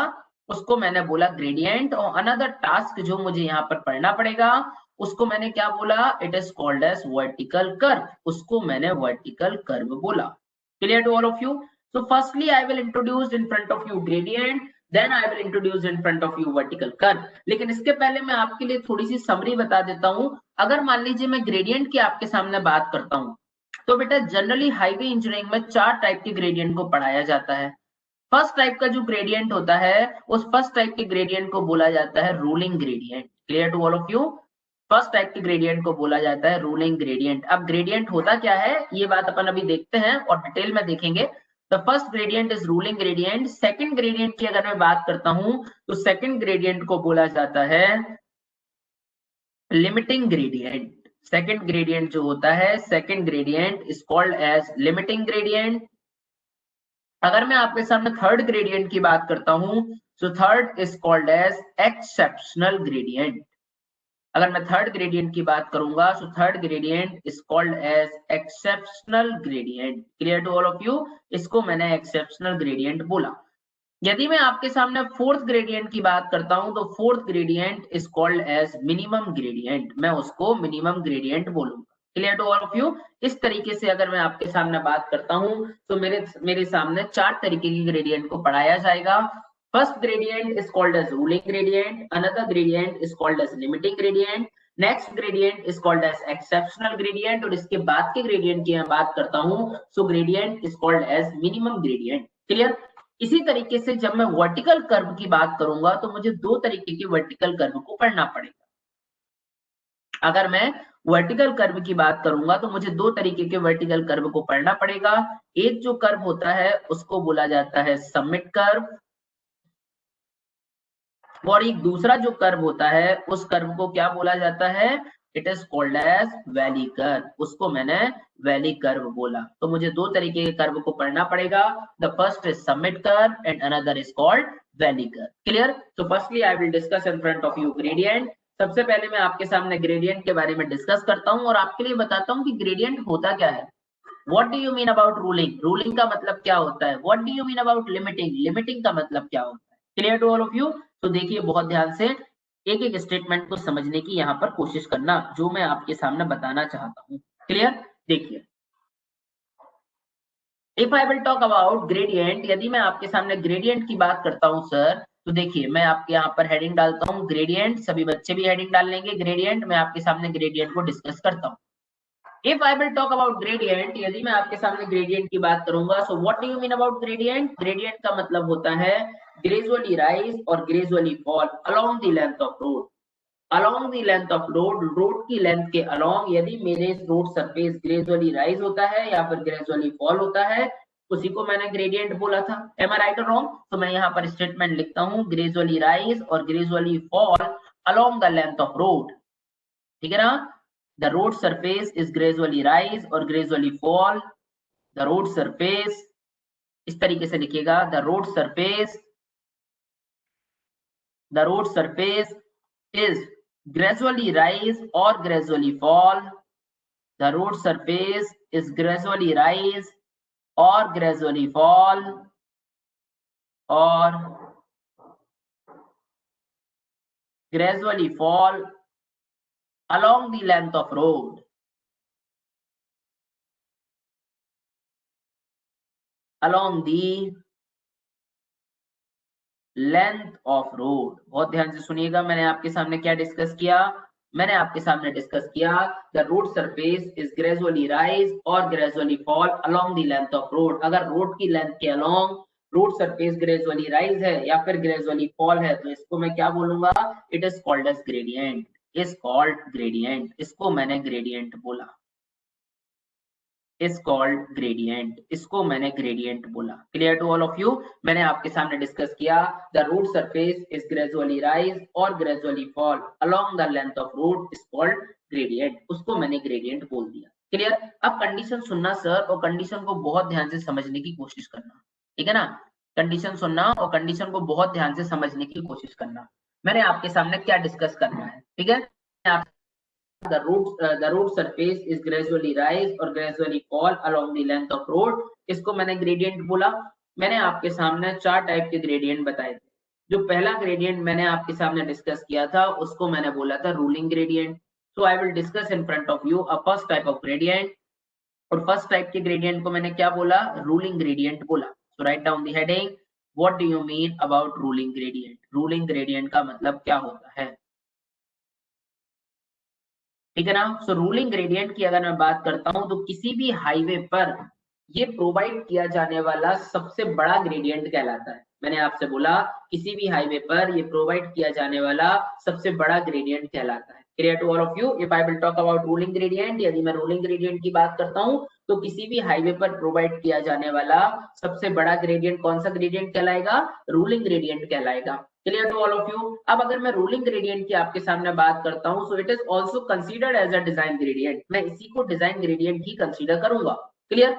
उसको मैंने बोला ग्रेडियंट। और अनदर टास्क जो मुझे यहाँ पर पढ़ना पड़ेगा उसको मैंने क्या बोला? It is called as vertical curve, उसको मैंने वर्टिकल कर्व बोला। Clear to all of you? So firstly, I will introduce in front of you gradient, then I will introduce in front of you vertical curve. लेकिन इसके पहले मैं आपके लिए थोड़ी सी समरी बता देता हूँ। अगर मान लीजिए मैं ग्रेडियंट की आपके सामने बात करता हूँ, तो बेटा जनरली हाईवे इंजीनियरिंग में 4 टाइप के ग्रेडियंट को पढ़ाया जाता है। फर्स्ट टाइप का जो ग्रेडियंट होता है, उस फर्स्ट टाइप के ग्रेडियंट को बोला जाता है ruling gradient. Clear to all of you? First type के ग्रेडियंट को बोला जाता है रूलिंग ग्रेडियंट। अब ग्रेडियंट होता क्या है ये बात अपन अभी देखते हैं और डिटेल में देखेंगे। The first gradient is ruling gradient. Second gradient की अगर मैं बात करता हूं तो सेकंड ग्रेडियंट को बोला जाता है लिमिटिंग ग्रेडियंट। सेकंड ग्रेडियंट जो होता है, second gradient is called as limiting gradient. अगर मैं आपके सामने थर्ड ग्रेडियंट की बात करता हूं तो third is called as exceptional gradient. अगर मैं थर्ड ग्रेडियंट की बात करूंगा तो third gradient is called as exceptional gradient. Clear to all of you? इसको मैंने एक्सेप्शनल ग्रेडियंट बोला। यदि मैं आपके सामने फोर्थ ग्रेडियंट की बात करता हूं तो fourth gradient is called as minimum gradient, मैं उसको मिनिमम ग्रेडियंट बोलूंगा। Clear to all of you? इस तरीके से अगर मैं आपके सामने बात करता हूं तो मेरे सामने 4 तरीके की ग्रेडियंट को पढ़ाया जाएगा। First gradient is called as ruling gradient. Another gradient is called as limiting gradient. Next gradient is called as exceptional gradient. और इसके बाद के gradient की मैं बात करता हूँ, so gradient is called as minimum gradient. Clear? इसी तरीके से जब मैं वर्टिकल कर्व की बात करूंगा तो मुझे दो तरीके के वर्टिकल कर्व को पढ़ना पड़ेगा। अगर मैं वर्टिकल कर्व की बात करूंगा तो मुझे दो तरीके के वर्टिकल कर्व को पढ़ना पड़ेगा। एक जो कर्व होता है उसको बोला जाता है समिट कर्व, और एक दूसरा जो कर्व होता है उस कर्व को क्या बोला जाता है? It is called as valley curve, उसको मैंने वैली कर्व बोला। तो मुझे दो तरीके के कर्व को पढ़ना पड़ेगा। The first is summit curve and another is called valley curve. Clear? तो firstly I will discuss in front of you gradient. सबसे पहले मैं आपके सामने ग्रेडियंट के बारे में डिस्कस करता हूं और आपके लिए बताता हूं कि ग्रेडियंट होता क्या है। What do you mean about ruling? Ruling का मतलब क्या होता है? What do you mean about limiting? Limiting का मतलब क्या होता है? Clear to all of you? तो देखिए बहुत ध्यान से एक एक स्टेटमेंट को समझने की यहाँ पर कोशिश करना जो मैं आपके सामने बताना चाहता हूँ। क्लियर? देखिए, if I will talk about gradient, यदि मैं आपके सामने ग्रेडियंट की बात करता हूँ सर, तो देखिए मैं आपके यहाँ पर हेडिंग डालता हूँ ग्रेडियंट, सभी बच्चे भी हेडिंग डाल लेंगे ग्रेडियंट। मैं आपके सामने ग्रेडियंट को डिस्कस करता हूँ। If I will talk about gradient, यदि मैं आपके सामने gradient की बात करूंगा, so what do you mean about gradient? Gradient का मतलब होता है gradually rise और gradually fall along the length of road. Along the length of road, road की length के along, यदि मेरे road surface gradually rise होता है या फिर gradually fall होता है, उसी को मैंने gradient बोला था। Am I right or wrong? तो मैं यहाँ पर statement लिखता हूँ gradually rise और gradually fall along the length of road. ठीक है ना? The road surface is gradually rise or gradually fall. The road surface इस तरीके से लिखिएगा, the road surface is gradually rise or gradually fall. The road surface is gradually rise or gradually fall or gradually fall along the length of road. Along the length of road. बहुत ध्यान से सुनिएगा, मैंने आपके सामने क्या discuss किया? मैंने आपके सामने डिस्कस किया the road surface is gradually rise और gradually fall along the length of road. अगर रोड की लेंथ के along road surface gradually rise है या फिर ग्रेजुअली फॉल है तो इसको मैं क्या बोलूंगा? It is called as gradient, is called gradient. इसको मैंने ग्रेडियंट बोला, इज कॉल्ड ग्रेडियंट, इसको मैंने ग्रेडियंट बोला। Clear to all of you? मैंने आपके सामने डिस्कस किया the road surface is gradually rise और gradually fall along the length of road is called gradient, उसको मैंने ग्रेडियंट बोल दिया। क्लियर? अब कंडीशन सुनना सर और कंडीशन को बहुत ध्यान से समझने की कोशिश करना। ठीक है ना। कंडीशन सुनना और कंडीशन को बहुत ध्यान से समझने की कोशिश करना। मैंने आपके सामने क्या डिस्कस करना है, ठीक है। The road surface is gradually rise और gradually fall along the length of road, इसको मैंने ग्रेडियंट बोला। मैंने आपके सामने 4 टाइप के ग्रेडियंट बताए थे। जो पहला ग्रेडियंट मैंने आपके सामने डिस्कस किया था उसको मैंने बोला था ruling gradient. So I will discuss in front of you a first type of gradient. और फर्स्ट टाइप के ग्रेडियंट को मैंने क्या बोला, रूलिंग ग्रेडियंट बोला। So write down the heading, what do you mean about ruling gradient. Ruling gradient का मतलब क्या होता है, ठीक है ना। सो रूलिंग ग्रेडियंट की अगर मैं बात करता हूं तो किसी भी हाईवे पर ये प्रोवाइड किया जाने वाला सबसे बड़ा ग्रेडियंट कहलाता है। मैंने आपसे बोला किसी भी हाईवे पर ये प्रोवाइड किया जाने वाला सबसे बड़ा ग्रेडियंट कहलाता है। Clear to all of you. If I will talk about ruling gradient, यदि मैं रूलिंग ग्रेडियंट की बात करता हूं तो किसी भी हाईवे पर प्रोवाइड किया जाने वाला सबसे बड़ा ग्रेडियंट कौन सा ग्रेडियंट कहलाएगा, रूलिंग ग्रेडियंट कहलाएगा। Clear to all of you. अब अगर मैं रूलिंग ग्रेडियंट की आपके सामने बात करता हूं, so it is also considered as a design gradient. मैं इसी को डिजाइन ग्रेडियंट ही कंसीडर करूंगा। क्लियर।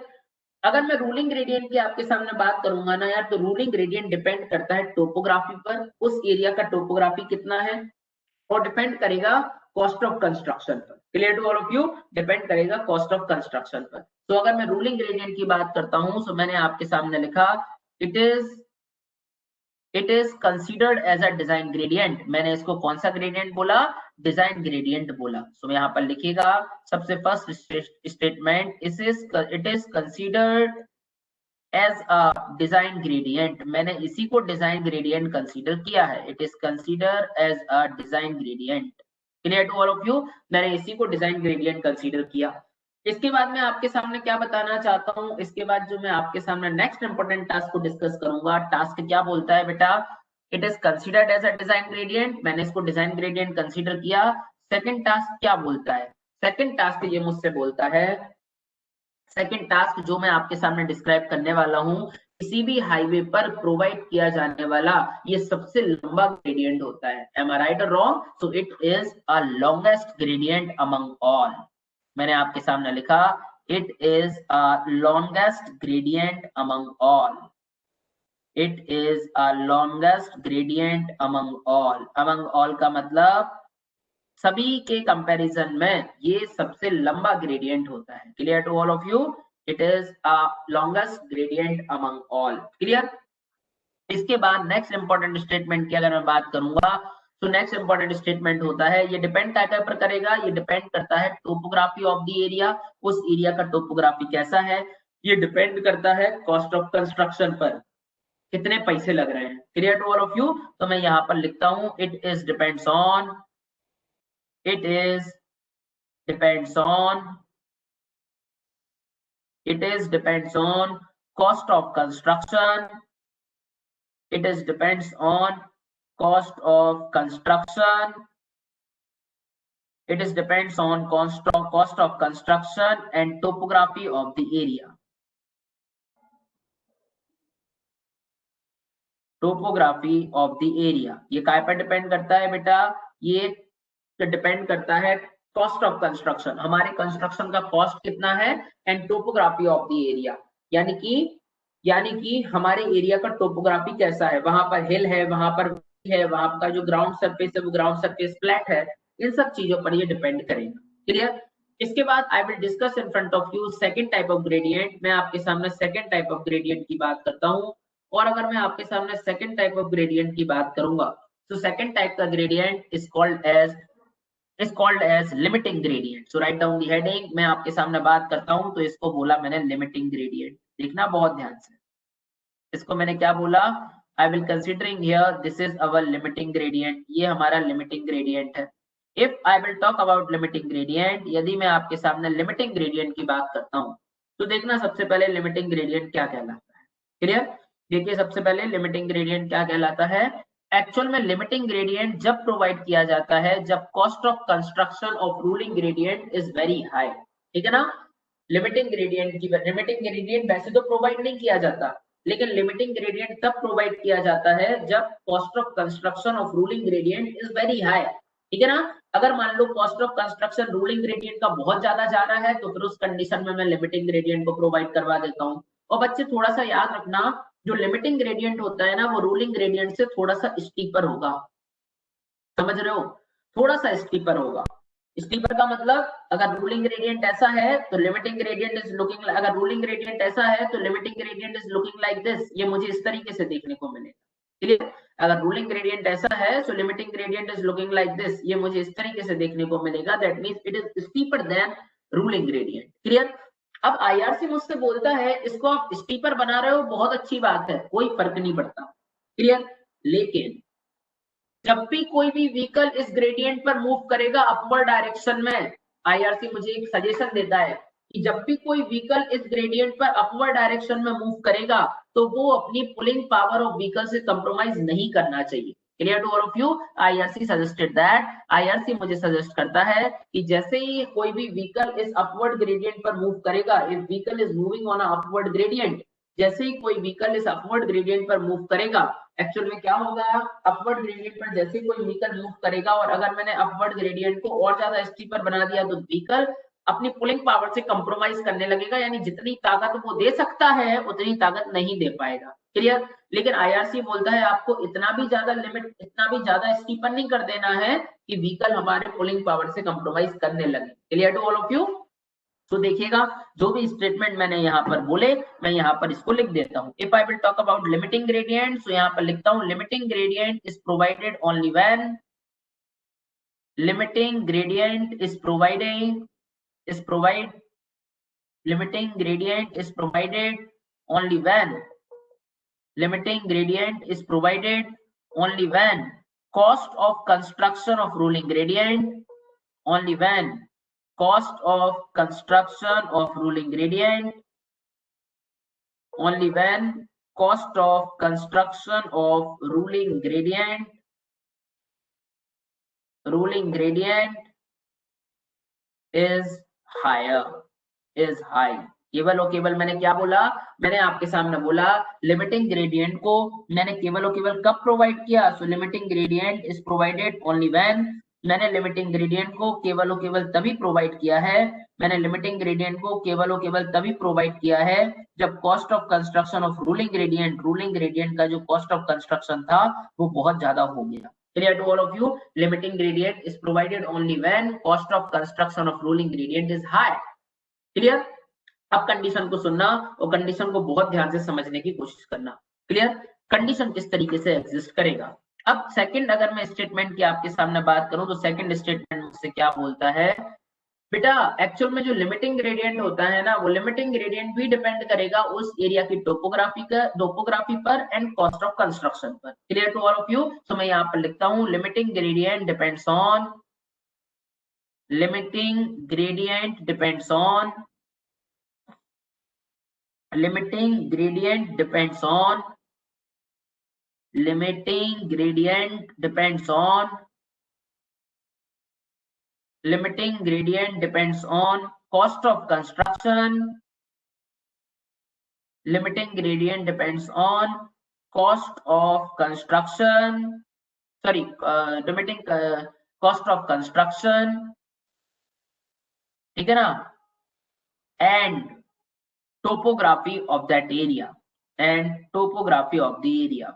अगर मैं रूलिंग ग्रेडियंट की आपके सामने बात करूंगा ना यार, तो रूलिंग ग्रेडियंट डिपेंड करता है टोपोग्राफी पर, उस एरिया का टोपोग्राफी कितना है, और डिपेंड करेगा कॉस्ट ऑफ कंस्ट्रक्शन पर। Clear to all of you. Depend करेगा कॉस्ट ऑफ कंस्ट्रक्शन पर। तो अगर मैं रूलिंग ग्रेडियंट की बात करता हूं, तो मैंने आपके सामने लिखा it is considered as a design gradient. मैंने इसको कौन सा ग्रेडियंट बोला, डिजाइन ग्रेडियंट बोला। सो यहाँ पर लिखिएगा सबसे first statement, it is considered as a design gradient. मैंने इसी को डिजाइन ग्रेडियंट कंसीडर किया है। It is consider as a design gradient. Clear to all of you. मैंने इसी को डिजाइन ग्रेडियंट कंसीडर किया। इसके बाद मैं आपके सामने क्या बताना चाहता हूं, इसके बाद जो मैं आपके सामने नेक्स्ट इंपॉर्टेंट टास्क को डिस्कस करूंगा, टास्क क्या बोलता है बेटा, it is considered as a design gradient. मैंने इसको डिजाइन ग्रेडियंट कंसीडर किया। सेकंड टास्क क्या बोलता है, सेकंड टास्क ये मुझसे बोलता है, सेकंड टास्क जो मैं आपके सामने डिस्क्राइब करने वाला हूं, किसी भी हाईवे पर प्रोवाइड किया जाने वाला ये सबसे लंबा ग्रेडियंट होता है। एम आई राइट और wrong. So it is a longest gradient among all. मैंने आपके सामने लिखा it is a longest gradient among all. It is a longest gradient among all. Among all का मतलब सभी के कंपैरिजन में ये सबसे लंबा ग्रेडियंट होता है। Clear to all of you. It is a longest gradient among all. Clear. इसके बाद नेक्स्ट इंपॉर्टेंट स्टेटमेंट की अगर मैं बात करूंगा, तो नेक्स्ट इंपॉर्टेंट स्टेटमेंट होता है, ये डिपेंड क्या पर करेगा, ये डिपेंड करता है टोपोग्राफी ऑफ द एरिया। उस एरिया का टोपोग्राफी कैसा है, ये डिपेंड करता है कॉस्ट ऑफ कंस्ट्रक्शन पर, कितने पैसे लग रहे हैं। Clear to all of you. तो मैं यहाँ पर लिखता हूँ it is depends on, it is depends on, it is depends on cost of construction, it is depends on cost of construction, it is depends on cost of construction and topography of the area. Topography of the area ये काय पर depend करता है बेटा, ये depend करता है cost of construction, हमारे कंस्ट्रक्शन का कॉस्ट कितना है, and topography of the area, यानी कि हमारे एरिया का टोपोग्राफी कैसा है, वहां पर हिल है, वहां पर है, वहां का जो ग्राउंड सरफेस है वो ग्राउंड सरफेस फ्लैट है, इन सब चीजों पर ये डिपेंड करेगा। क्लियर। इसके बाद आई will discuss in front of you second type of gradient. मैं आपके सामने सेकंड टाइप ऑफ ग्रेडियंट की बात करता हूँ। और अगर मैं आपके सामने सेकंड टाइप ऑफ ग्रेडियंट की बात करूंगा, तो सेकंड टाइप का gradient is called as limiting gradient. So write down the heading. मैं आपके सामने बात करता हूं तो इसको बोला मैंने लिमिटिंग ग्रेडियंट। देखना बहुत ध्यान से, इसको मैंने क्या बोला, I will considering here this is our limiting gradient. ये हमारा लिमिटिंग ग्रेडियंट है। If I will talk about limiting gradient, यदि मैं आपके सामने लिमिटिंग ग्रेडियंट की बात करता हूं, तो देखना सबसे पहले लिमिटिंग ग्रेडियंट क्या कहलाता है। क्लियर। देखिए सबसे पहले लिमिटिंग ग्रेडियंट क्या कहलाता है। एक्चुअल में लिमिटिंग ग्रेडियंट जब प्रोवाइड किया जाता है जब cost of construction of ruling gradient is very high. ठीक है ना। लिमिटिंग ग्रेडियंट वैसे तो प्रोवाइड नहीं किया जाता, लेकिन लिमिटिंग ग्रेडियंट तब प्रोवाइड किया जाता है जब cost of construction of ruling gradient is very high. ठीक है ना। अगर मान low cost of construction ruling gradient का बहुत ज्यादा जा रहा है, तो फिर उस कंडीशन में मैं लिमिटिंग ग्रेडियंट को प्रोवाइड करवा देता हूँ। और बच्चे थोड़ा सा याद रखना, जो लिमिटिंग ग्रेडियंट होता है ना वो रूलिंग ग्रेडियंट से थोड़ा सा स्टीपर होगा, समझ रहे हो, थोड़ा सा स्टीपर होगा। स्टीपर का मतलब अगर रूलिंग ग्रेडियंट ऐसा है तो लिमिटिंग ग्रेडियंट इज लुकिंग, अगर रूलिंग ग्रेडियंट ऐसा है तो limiting gradient is looking like this, ये मुझे इस तरीके से देखने को मिलेगा। क्लियर, अगर रूलिंग ग्रेडियंट ऐसा है तो limiting gradient is looking like this, ये मुझे इस तरीके से देखने को मिलेगा, that means it is steeper than ruling gradient. Clear, अब आईआरसी मुझसे बोलता है इसको आप स्टीपर बना रहे हो, बहुत अच्छी बात है, कोई फर्क नहीं पड़ता। क्लियर, लेकिन जब भी कोई भी व्हीकल इस ग्रेडियंट पर मूव करेगा अपवर्ड डायरेक्शन में, आईआरसी मुझे एक सजेशन देता है कि जब भी कोई व्हीकल इस ग्रेडियंट पर अपवर्ड डायरेक्शन में मूव करेगा तो वो अपनी पुलिंग पावर ऑफ व्हीकल से कंप्रोमाइज नहीं करना चाहिए। Clear to all of you, IRC suggested that, IRC मुझे सजेस्ट करता है कि जैसे ही कोई भी व्हीकल इस अपवर्ड ग्रेडियंट पर मूव करेगा, if vehicle is moving on a upward gradient, जैसे ही कोई व्हीकल इस अपवर्ड ग्रेडियंट पर मूव करेगा, एक्चुअल में क्या होगा, अपवर्ड ग्रेडियंट पर जैसे कोई व्हीकल मूव करेगा और अगर मैंने अपवर्ड ग्रेडियंट को और ज्यादा स्टीपर बना दिया तो व्हीकल अपनी पुलिंग पावर से कंप्रोमाइज करने लगेगा, यानी जितनी ताकत वो दे सकता है उतनी ताकत नहीं दे पाएगा। क्लियर, लेकिन आईआरसी बोलता है आपको इतना भी ज्यादा लिमिट, इतना भी ज्यादा स्टीपर नहीं कर देना है कि व्हीकल हमारे पुलिंग पावर से कंप्रोमाइज करने लगे। Clear to all of you, तो देखिएगा जो भी स्टेटमेंट मैंने यहाँ पर बोले मैं यहाँ पर इसको लिख देता हूँ। If I will talk about limiting gradient, तो यहाँ पर लिखता हूँ limiting gradient is provided only when, limiting gradient is providing is provide limiting gradient is provided only when, limiting gradient is provided only when cost of construction of ruling gradient, only when cost of construction of ruling gradient, only when cost of construction of ruling gradient is higher, is high। केवल और केवल मैंने क्या बोला, मैंने आपके सामने बोला लिमिटिंग ग्रेडियंट को मैंने केवल और केवल कब प्रोवाइड किया, so limiting gradient is provided only when, मैंने लिमिटिंग ग्रेडियंट को केवल और केवल तभी प्रोवाइड किया है, मैंने लिमिटिंग ग्रेडियंट को केवल और केवल तभी प्रोवाइड किया है जब cost of construction of ruling gradient का जो कॉस्ट ऑफ कंस्ट्रक्शन था वो बहुत ज्यादा हो गया। Clear to all of you, limiting gradient is provided only when cost of construction of ruling gradient is high। Clear, अब कंडीशन को सुनना और कंडीशन को बहुत ध्यान से समझने की कोशिश करना। क्लियर, कंडीशन किस तरीके से एग्जिस्ट करेगा। अब सेकंड अगर मैं स्टेटमेंट की आपके सामने बात करूं तो सेकंड स्टेटमेंट मुझसे क्या बोलता है, बेटा एक्चुअल में जो लिमिटिंग ग्रेडियंट होता है ना वो लिमिटिंग ग्रेडियंट भी डिपेंड करेगा उस एरिया की टोपोग्राफी पर एंड कॉस्ट ऑफ कंस्ट्रक्शन पर। Clear to all of you, तो मैं यहाँ पर लिखता हूँ limiting gradient depends on, limiting gradient depends on, limiting gradient depends on, limiting gradient depends on, limiting gradient depends on cost of construction, limiting gradient depends on cost of construction, sorry, limiting cost of construction, ठीक है ना, and topography of that area, and topography of the area,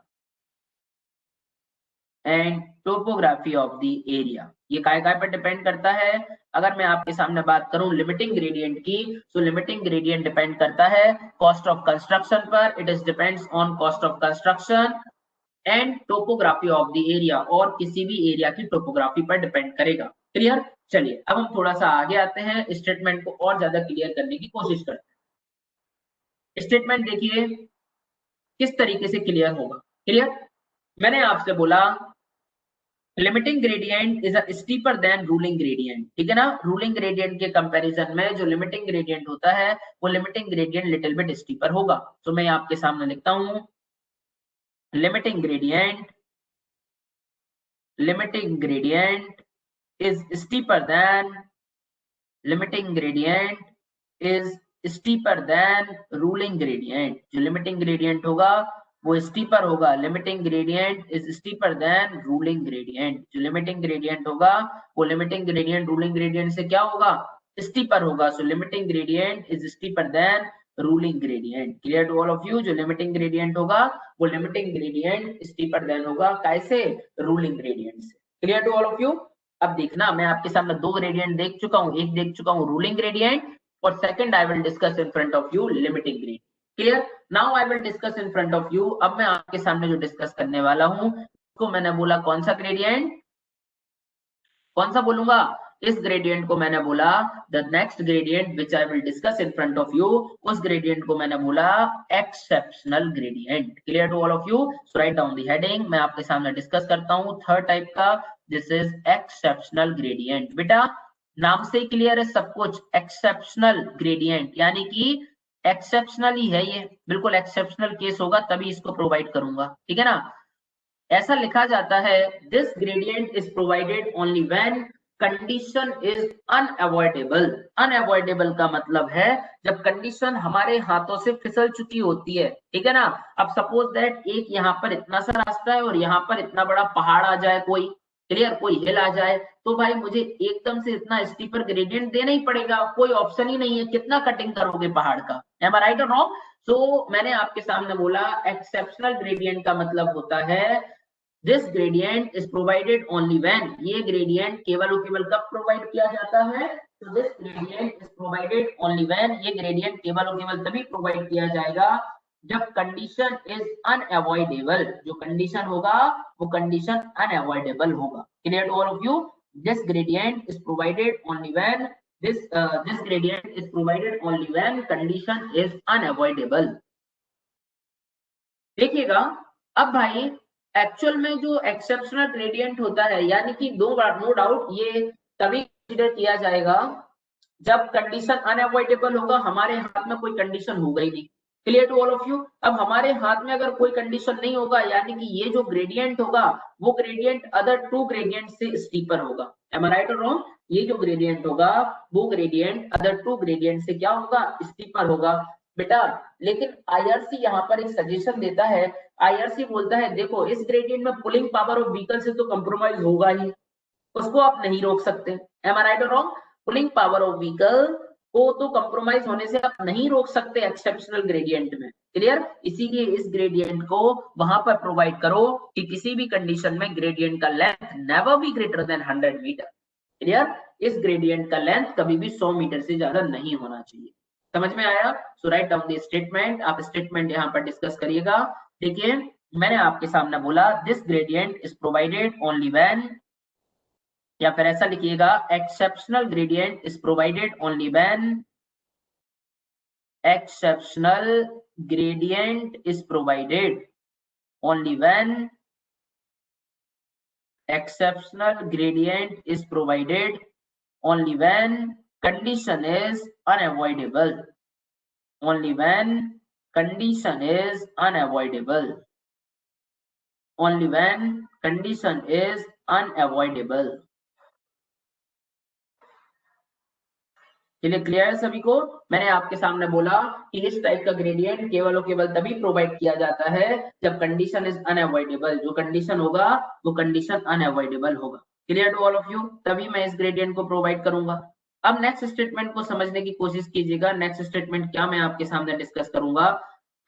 and topography of the area। ये काय पर depend करता है, अगर मैं आपके सामने बात करूं लिमिटिंग ग्रेडियंट की, तो लिमिटिंग ग्रेडियंट डिपेंड करता है कॉस्ट ऑफ कंस्ट्रक्शन पर, it is depends on cost of construction and topography of the area, और किसी भी एरिया की टोपोग्राफी पर डिपेंड करेगा। क्लियर, चलिए अब हम थोड़ा सा आगे आते हैं, स्टेटमेंट को और ज्यादा क्लियर करने की कोशिश करते हैं। स्टेटमेंट देखिए किस तरीके से क्लियर होगा। क्लियर, मैंने आपसे बोला limiting gradient is a steeper than ruling gradient, ठीक है ना, रूलिंग ग्रेडियंट के कंपैरिजन में जो लिमिटिंग ग्रेडियंट होता है वो limiting gradient little bit steeper होगा। तो मैं आपके सामने लिखता हूं limiting gradient is steeper than, limiting gradient is steeper than ruling gradient, जो लिमिटिंग ग्रेडियंट होगा वो स्टीपर होगा, limiting gradient is steeper than ruling gradient, जो लिमिटिंग ग्रेडियंट होगा वो लिमिटिंग ग्रेडियंट रूलिंग ग्रेडियंट से क्या होगा, स्टीपर होगा। So limiting gradient is steeper than ruling gradient. Clear to all of you? जो लिमिटिंग ग्रेडियंट होगा वो लिमिटिंग ग्रेडियंट स्टीपर देन होगा कैसे? रूलिंग ग्रेडियंट से। Clear to all of you? अब देखना, मैं आपके सामने दो ग्रेडियंट देख चुका हूं, एक देख चुका हूं रूलिंग ग्रेडियंट और second I will discuss in front of you limiting gradient. Clear? Now I will discuss in front of you. अब मैं आपके सामने जो डिस्कस करने वाला हूं उसको मैंने बोला कौन सा ग्रेडियंट, कौन सा बोलूंगा? इस ग्रेडियंट को मैंने बोला the next gradient which I will discuss in front of you, उस ग्रेडियंट को मैंने बोला exceptional gradient. Clear to all of you? So write down the heading. मैं आपके सामने डिस्कस करता हूं थर्ड टाइप का, दिस इज एक्सेप्शनल ग्रेडियंट। बेटा नाम से क्लियर है सब कुछ, एक्सेप्शनल ग्रेडियंट यानी कि एक्सेप्शनल ही है, ये बिल्कुल एक्सेप्शनल केस होगा तभी इसको प्रोवाइड करूंगा, ठीक है ना? ऐसा लिखा जाता है this gradient is provided only when condition is unavoidable. Unavoidable का मतलब है जब कंडीशन हमारे हाथों से फिसल चुकी होती है, ठीक है ना? अब सपोज दैट एक यहाँ पर इतना सा रास्ता है और यहाँ पर इतना बड़ा पहाड़ आ जाए, कोई क्लियर कोई हिल आ जाए, तो भाई मुझे एकदम से इतना स्टीपर ग्रेडियंट देना ही पड़ेगा, कोई ऑप्शन ही नहीं है, कितना कटिंग करोगे पहाड़ का? एम आई राइट और रॉन्ग? सो मैंने आपके सामने बोला एक्सेप्शनल ग्रेडियंट का मतलब होता है this gradient is provided only when, ये ग्रेडियंट केवल और केवल कब प्रोवाइड किया जाता है? तो this gradient is provided only when, ये ग्रेडियंट केवल और केवल तभी प्रोवाइड किया जाएगा जब कंडीशन इज अनअवॉइडेबल। जो कंडीशन होगा वो कंडीशन अनअवॉइडेबल होगा। Clear to all of you? This gradient is provided only when this gradient is provided only when condition is unavoidable। देखिएगा अब भाई एक्चुअल में जो एक्सेप्शनल ग्रेडियंट होता है यानी कि दो बार नो डाउट ये तभी कंसीडर किया जाएगा जब कंडीशन अनअवॉइडेबल होगा, हमारे हाथ में कोई कंडीशन होगा ही नहीं। Clear to all of you? अब हमारे हाथ में अगर कोई कंडीशन नहीं होगा यानी कि ये जो ग्रेडियंट होगा वो ग्रेडियंट अदर टू ग्रेडियंट से स्टीपर होगा। एम आई राइट और रॉन्ग? ये जो ग्रेडियंट होगा वो ग्रेडियंट अदर टू ग्रेडियंट से क्या होगा? स्टीपर होगा बेटा। लेकिन आईआरसी यहाँ पर एक सजेशन देता है, आईआरसी बोलता है देखो इस ग्रेडियंट में पुलिंग पावर ऑफ व्हीकल से तो कंप्रोमाइज होगा ही, उसको आप नहीं रोक सकते। एम आई राइट और wrong? Pulling power of vehicle को तो कंप्रोमाइज होने से आप नहीं रोक सकते एक्सेप्शनल ग्रेडियंट में। क्लियर? इसीलिए इस ग्रेडियंट को वहां पर प्रोवाइड करो कि किसी भी कंडीशन में ग्रेडियंट का length never be greater than 100 metre. Clear? इस ग्रेडियंट का लेंथ कभी भी 100 मीटर से ज्यादा नहीं होना चाहिए। समझ में आया? सो राइट डाउन द स्टेटमेंट। आप स्टेटमेंट यहाँ पर डिस्कस करिएगा। देखिए मैंने आपके सामने बोला this gradient is provided only when, या फिर ऐसा लिखिएगा exceptional gradient is provided only when, exceptional gradient is provided only when, exceptional gradient is provided only when condition is unavoidable, only when condition is unavoidable, only when condition is unavoidable। चलिए clear है सभी को? मैंने आपके सामने बोला कि इस टाइप का ग्रेडियंट केवल और केवल तभी प्रोवाइड किया जाता है जब कंडीशन इज अनअवॉइडेबल, जो कंडीशन होगा वो कंडीशन अनअवॉइडेबल होगा। Clear to all of you? तभी मैं इस ग्रेडियंट को प्रोवाइड करूंगा। अब नेक्स्ट स्टेटमेंट को समझने की कोशिश कीजिएगा। नेक्स्ट स्टेटमेंट क्या मैं आपके सामने डिस्कस करूंगा।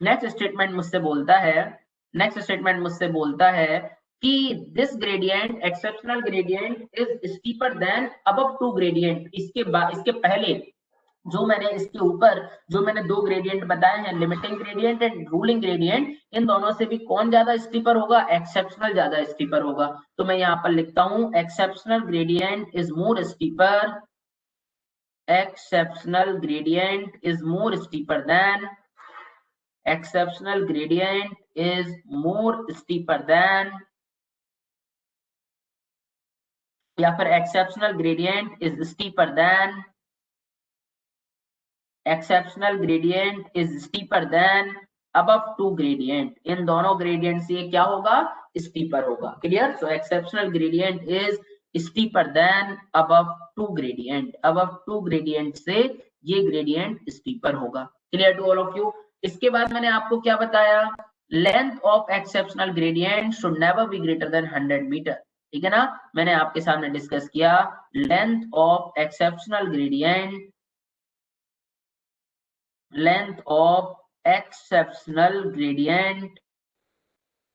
नेक्स्ट स्टेटमेंट मुझसे बोलता है, नेक्स्ट स्टेटमेंट मुझसे बोलता है कि this gradient exceptional gradient is steeper than above two gradient. इसके पहले जो मैंने इसके ऊपर जो मैंने दो ग्रेडियंट बताए हैं limiting gradient and ruling gradient, इन दोनों से भी कौन ज्यादा स्टीपर होगा? एक्सेप्शनल ज्यादा स्टीपर होगा। तो मैं यहाँ पर लिखता हूं exceptional gradient is more steeper, exceptional gradient is more steeper than, exceptional gradient is more steeper than, या फिर exceptional gradient is steeper than, exceptional gradient is steeper than above two gradient. इन दोनों ग्रेडियंट से क्या होगा? Steeper होगा। Clear? So exceptional gradient is steeper than above two gradient, above two gradient से ये ग्रेडियंट स्टीपर होगा। Clear to all of you? इसके बाद मैंने आपको क्या बताया? Length of exceptional gradient should never be greater than 100 metre. ठीक है ना? मैंने आपके सामने डिस्कस किया length of exceptional gradient length of exceptional gradient,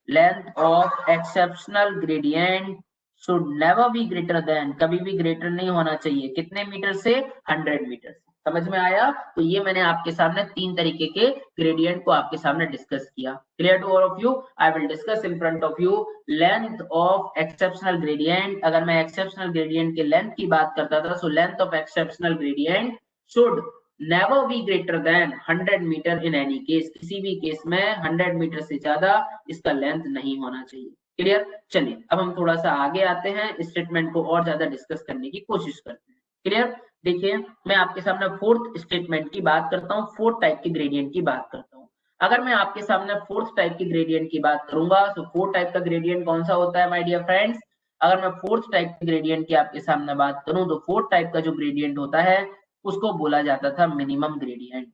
length of exceptional gradient should never be greater than, कभी भी ग्रेटर नहीं होना चाहिए, कितने मीटर से? 100 मीटर से। समझ में आया? तो ये मैंने आपके सामने तीन तरीके के ग्रेडियंट को आपके सामने डिस्कस किया। Clear to all of you? I will discuss in front of you length of exceptional gradient. अगर मैं एक्सेप्शनल ग्रेडियंट के लेंथ की बात करता था, so length of exceptional gradient should never be greater than 100 metre in any case, किसी भी case में 100 मीटर से ज्यादा इसका लेंथ नहीं होना चाहिए। क्लियर? चलिए अब हम थोड़ा सा आगे आते हैं, स्टेटमेंट को और ज्यादा डिस्कस करने की कोशिश करते हैं। क्लियर? देखिए मैं आपके सामने फोर्थ स्टेटमेंट की बात करता हूँ, फोर्थ टाइप की ग्रेडियंट की बात करता हूँ। अगर मैं आपके सामने फोर्थ टाइप की ग्रेडियंट की बात करूंगा, तो फोर्थ टाइप का ग्रेडियंट कौन सा होता है माय डियर फ्रेंड्स? अगर मैं फोर्थ टाइप की ग्रेडियंट की आपके सामने बात करूं, तो फोर्थ टाइप का जो ग्रेडियंट होता है उसको बोला जाता था मिनिमम ग्रेडियंट।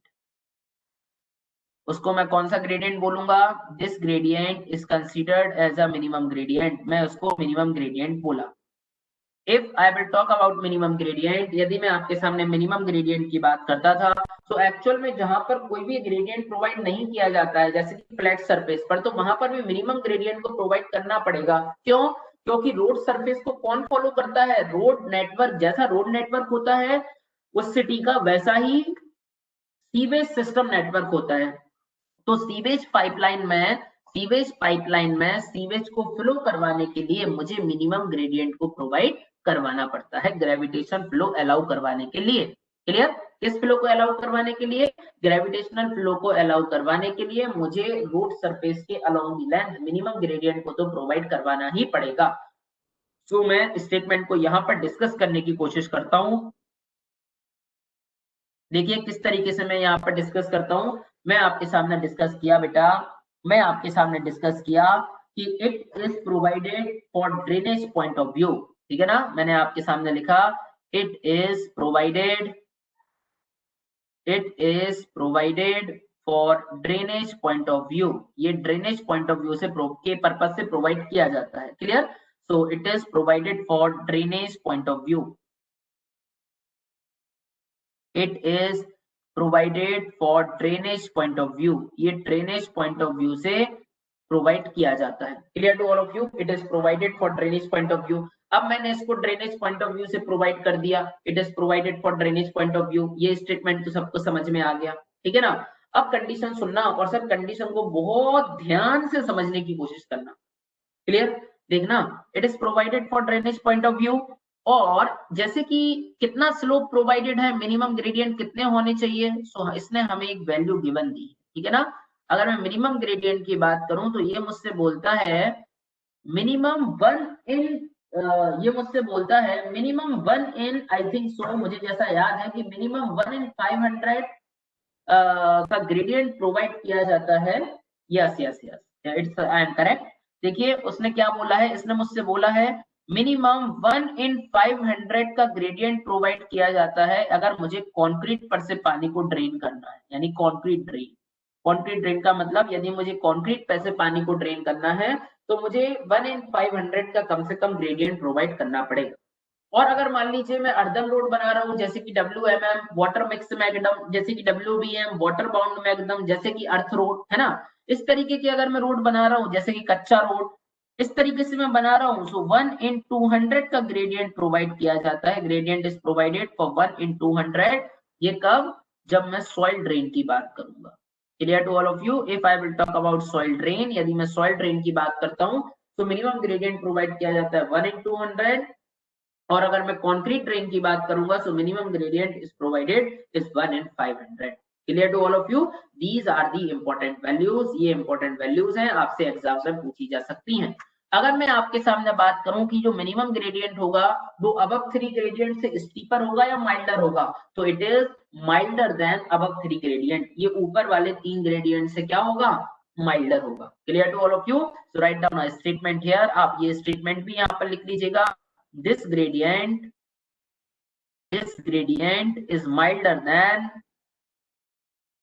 उसको मैं कौन सा ग्रेडियंट बोलूंगा? This gradient is considered as a minimum gradient, मैं उसको मिनिमम ग्रेडियंट बोला। If I will talk about minimum gradient, यदि मैं आपके सामने मिनिमम ग्रेडियंट की बात करता था, तो एक्चुअल में जहां पर कोई भी ग्रेडियंट प्रोवाइड नहीं किया जाता है, जैसे कि फ्लैट सरफेस पर, तो वहां पर भी मिनिमम ग्रेडियंट को प्रोवाइड करना पड़ेगा। क्यों? क्योंकि रोड सरफेस को कौन फॉलो करता है? Road network. जैसा रोड नेटवर्क होता है उस सिटी का, वैसा ही सीवेज सिस्टम नेटवर्क होता है। तो सीवेज पाइपलाइन में सीवेज को फ्लो करवाने के लिए मुझे मिनिमम ग्रेडियंट को प्रोवाइड करवाना पड़ता है, ग्रेविटेशन फ्लो अलाउ करवाने के लिए। क्लियर? किस फ्लो को अलाउ करवाने के लिए? ग्रेविटेशनल फ्लो को अलाउ करवाने के लिए मुझे रोड सरफेस के along the length minimum gradient को तो प्रोवाइड करवाना ही पड़ेगा। तो मैं स्टेटमेंट को यहां पर डिस्कस करने की कोशिश करता हूं। देखिए किस तरीके से मैं यहाँ पर डिस्कस करता हूँ। मैं आपके सामने डिस्कस किया बेटा, मैं आपके सामने डिस्कस किया कि it is provided for drainage point of view. ठीक है ना? मैंने आपके सामने लिखा it is provided for drainage point of view. ये ड्रेनेज पॉइंट ऑफ व्यू से के पर्पज से प्रोवाइड किया जाता है। Clear? So it is provided for drainage point of view. It is provided for drainage point of view. ये drainage point of view से provide किया जाता है। Clear to all of you? It is provided for drainage point of view. अब मैंने इसको drainage point of view से provide कर दिया, it is provided for drainage point of view. ये स्टेटमेंट तो सबको समझ में आ गया। ठीक है ना? अब कंडीशन सुनना और सब कंडीशन को बहुत ध्यान से समझने की कोशिश करना। क्लियर? देखना, it is provided for drainage point of view, और जैसे कि कितना स्लोप प्रोवाइडेड है, मिनिमम ग्रेडियंट कितने होने चाहिए, सो इसने हमें एक वैल्यू गिवन दी। ठीक है ना? अगर मैं मिनिमम ग्रेडियंट की बात करूं तो ये मुझसे बोलता है मिनिमम 1 इन, ये मुझसे बोलता है minimum 1 in, I think so, मुझे जैसा याद है कि मिनिमम 1 in 500 का ग्रेडियंट प्रोवाइड किया जाता है। Yes yes yes, it's I am correct. देखिए उसने क्या बोला है, इसने मुझसे बोला है मिनिमम 1 in 500 का ग्रेडियंट प्रोवाइड किया जाता है अगर मुझे कंक्रीट पर से पानी को ड्रेन करना है, यानी कंक्रीट ड्रेन। कंक्रीट ड्रेन का मतलब यदि मुझे कंक्रीट पर से पानी को ड्रेन करना है तो मुझे 1 in 500 का कम से कम ग्रेडियंट प्रोवाइड करना पड़ेगा। और अगर मान लीजिए मैं अर्दन रोड बना रहा हूँ, जैसे कि WMM वाटर मिक्स मैगडम, जैसे कि WBM वाटर बाउंड मैगडम, जैसे कि अर्थ रोड, है ना, इस तरीके की अगर मैं रोड बना रहा हूँ, जैसे कि कच्चा रोड, इस तरीके से मैं बना रहा हूँ, सो 1 in 200 का ग्रेडियंट प्रोवाइड किया जाता है। Gradient is provided for 1 in 200। ये कब? जब मैं सॉइल ड्रेन की बात करूंगा। Clear to all of you? If I will talk about soil drain, यदि मैं सॉइल ड्रेन की बात करता हूँ तो मिनिमम ग्रेडियंट प्रोवाइड किया जाता है 1 in 200। और अगर मैं कंक्रीट ड्रेन की बात करूंगा so minimum gradient is provided is 1 in 500। Clear to all of you? These are the important values. ये इंपॉर्टेंट वैल्यूज हैं, आपसे एग्जाम में पूछी जा सकती हैं। अगर मैं आपके सामने बात करूं कि जो मिनिमम ग्रेडियंट होगा वो अबव 3 ग्रेडियंट से स्टीपर होगा या माइल्डर होगा, तो it is milder than above 3 gradient. ये ऊपर वाले 3 ग्रेडियंट से क्या होगा? माइल्डर होगा। Clear to all of you? So write down a statement here. आप ये स्टेटमेंट भी यहाँ पर लिख लीजिएगा, this gradient is milder than,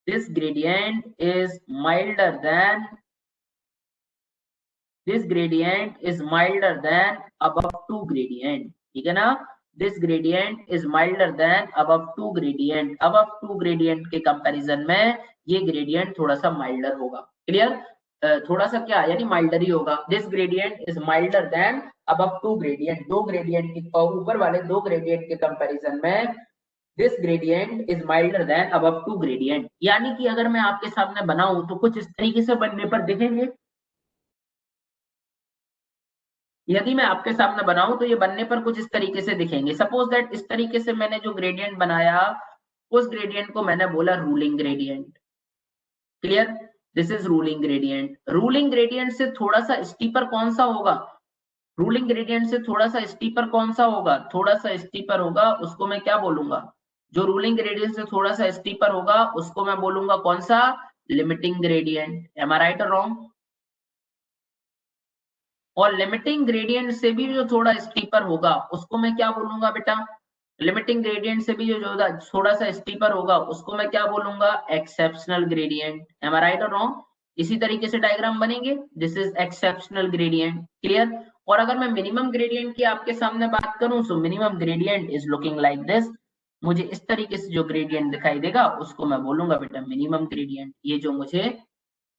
this gradient is milder than, this gradient is milder than above 2 gradient। ठीक है ना? This gradient is milder than above two gradient, above two gradient के कंपैरिजन में ये ग्रेडियंट थोड़ा सा माइल्डर होगा। Clear? थोड़ा सा क्या यानी माइल्डर ही होगा। This gradient is milder than above two gradient, दो ग्रेडियंट के ऊपर वाले दो ग्रेडियंट के कंपैरिजन में this gradient is milder than above two gradient. यानी कि अगर मैं आपके सामने बनाऊं तो कुछ इस तरीके से बनने पर दिखेंगे। यदि मैं आपके सामने बनाऊं तो ये बनने पर कुछ इस तरीके से दिखेंगे। सपोज दैट इस तरीके से मैंने जो ग्रेडियंट बनाया उस ग्रेडियंट को मैंने बोला ruling gradient. Clear? This is ruling gradient. Ruling gradient से थोड़ा सा स्टीपर कौन सा होगा? रूलिंग ग्रेडियंट से थोड़ा सा स्टीपर कौन सा होगा? थोड़ा सा स्टीपर होगा, उसको मैं क्या बोलूंगा? जो रूलिंग ग्रेडियंट से थोड़ा सा स्टीपर होगा उसको मैं बोलूंगा कौन सा? Limiting gradient. M I right और रॉन्ग? और लिमिटिंग ग्रेडियंट से भी जो थोड़ा स्टीपर होगा उसको मैं क्या बोलूंगा बेटा? लिमिटिंग ग्रेडियंट से भी जो थोड़ा सा स्टीपर होगा उसको मैं क्या बोलूंगा? Exceptional gradient. M I right और रॉन्ग? इसी तरीके से डायग्राम बनेंगे। This is exceptional gradient. Clear? और अगर मैं मिनिमम ग्रेडियंट की आपके सामने बात करूं सो minimum gradient is looking like this. मुझे इस तरीके से जो ग्रेडियंट दिखाई देगा उसको मैं बोलूंगा बेटा मिनिमम ग्रेडियंट। ये जो मुझे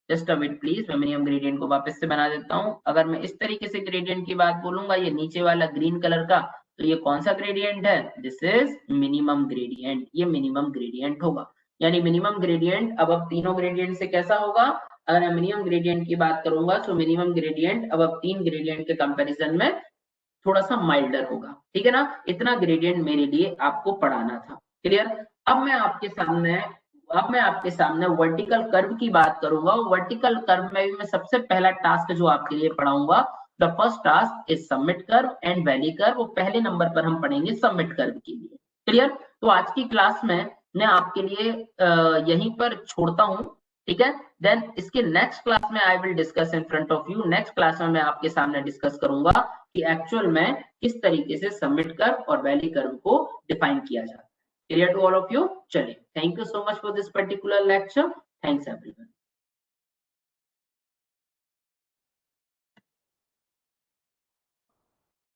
जस्ट अ मिनट प्लीज, मैं मिनिमम ग्रेडियंट को वापस से बना देता हूं। अगर मैं इस तरीके से ग्रेडियंट की बात बोलूंगा, ये नीचे वाला ग्रीन कलर का, तो ये कौन सा ग्रेडियंट है? This is minimum gradient. ये मिनिमम ग्रेडियंट होगा। यानी मिनिमम ग्रेडियंट अब तीनों ग्रेडियंट से कैसा होगा? अगर मैं मिनिमम ग्रेडियंट की बात करूंगा तो मिनिमम ग्रेडियंट अब तीन ग्रेडियंट के कंपेरिजन में थोड़ा सा माइल्डर होगा। ठीक है ना? इतना ग्रेडियंट मेरे लिए आपको पढ़ाना था। क्लियर? अब मैं आपके सामने वर्टिकल कर्व की बात करूंगा। वर्टिकल कर्व में भी मैं सबसे पहला टास्क जो आपके लिए पढ़ाऊंगा, the first task is submit curve and valley curve. वो पहले नंबर पर हम पढ़ेंगे सबमिट कर्व के लिए। क्लियर? तो आज की क्लास में मैं आपके लिए यहीं पर छोड़ता हूं। ठीक है? देन इसके नेक्स्ट क्लास में आई will discuss in front of you. Next class में मैं आपके सामने डिस्कस करूंगा कि एक्चुअल में किस तरीके से सबमिट कर्व और वैली कर्व को डिफाइन किया जाता है। Clear to all of you? चलिए, thank you so much for this particular lecture. Thanks everyone.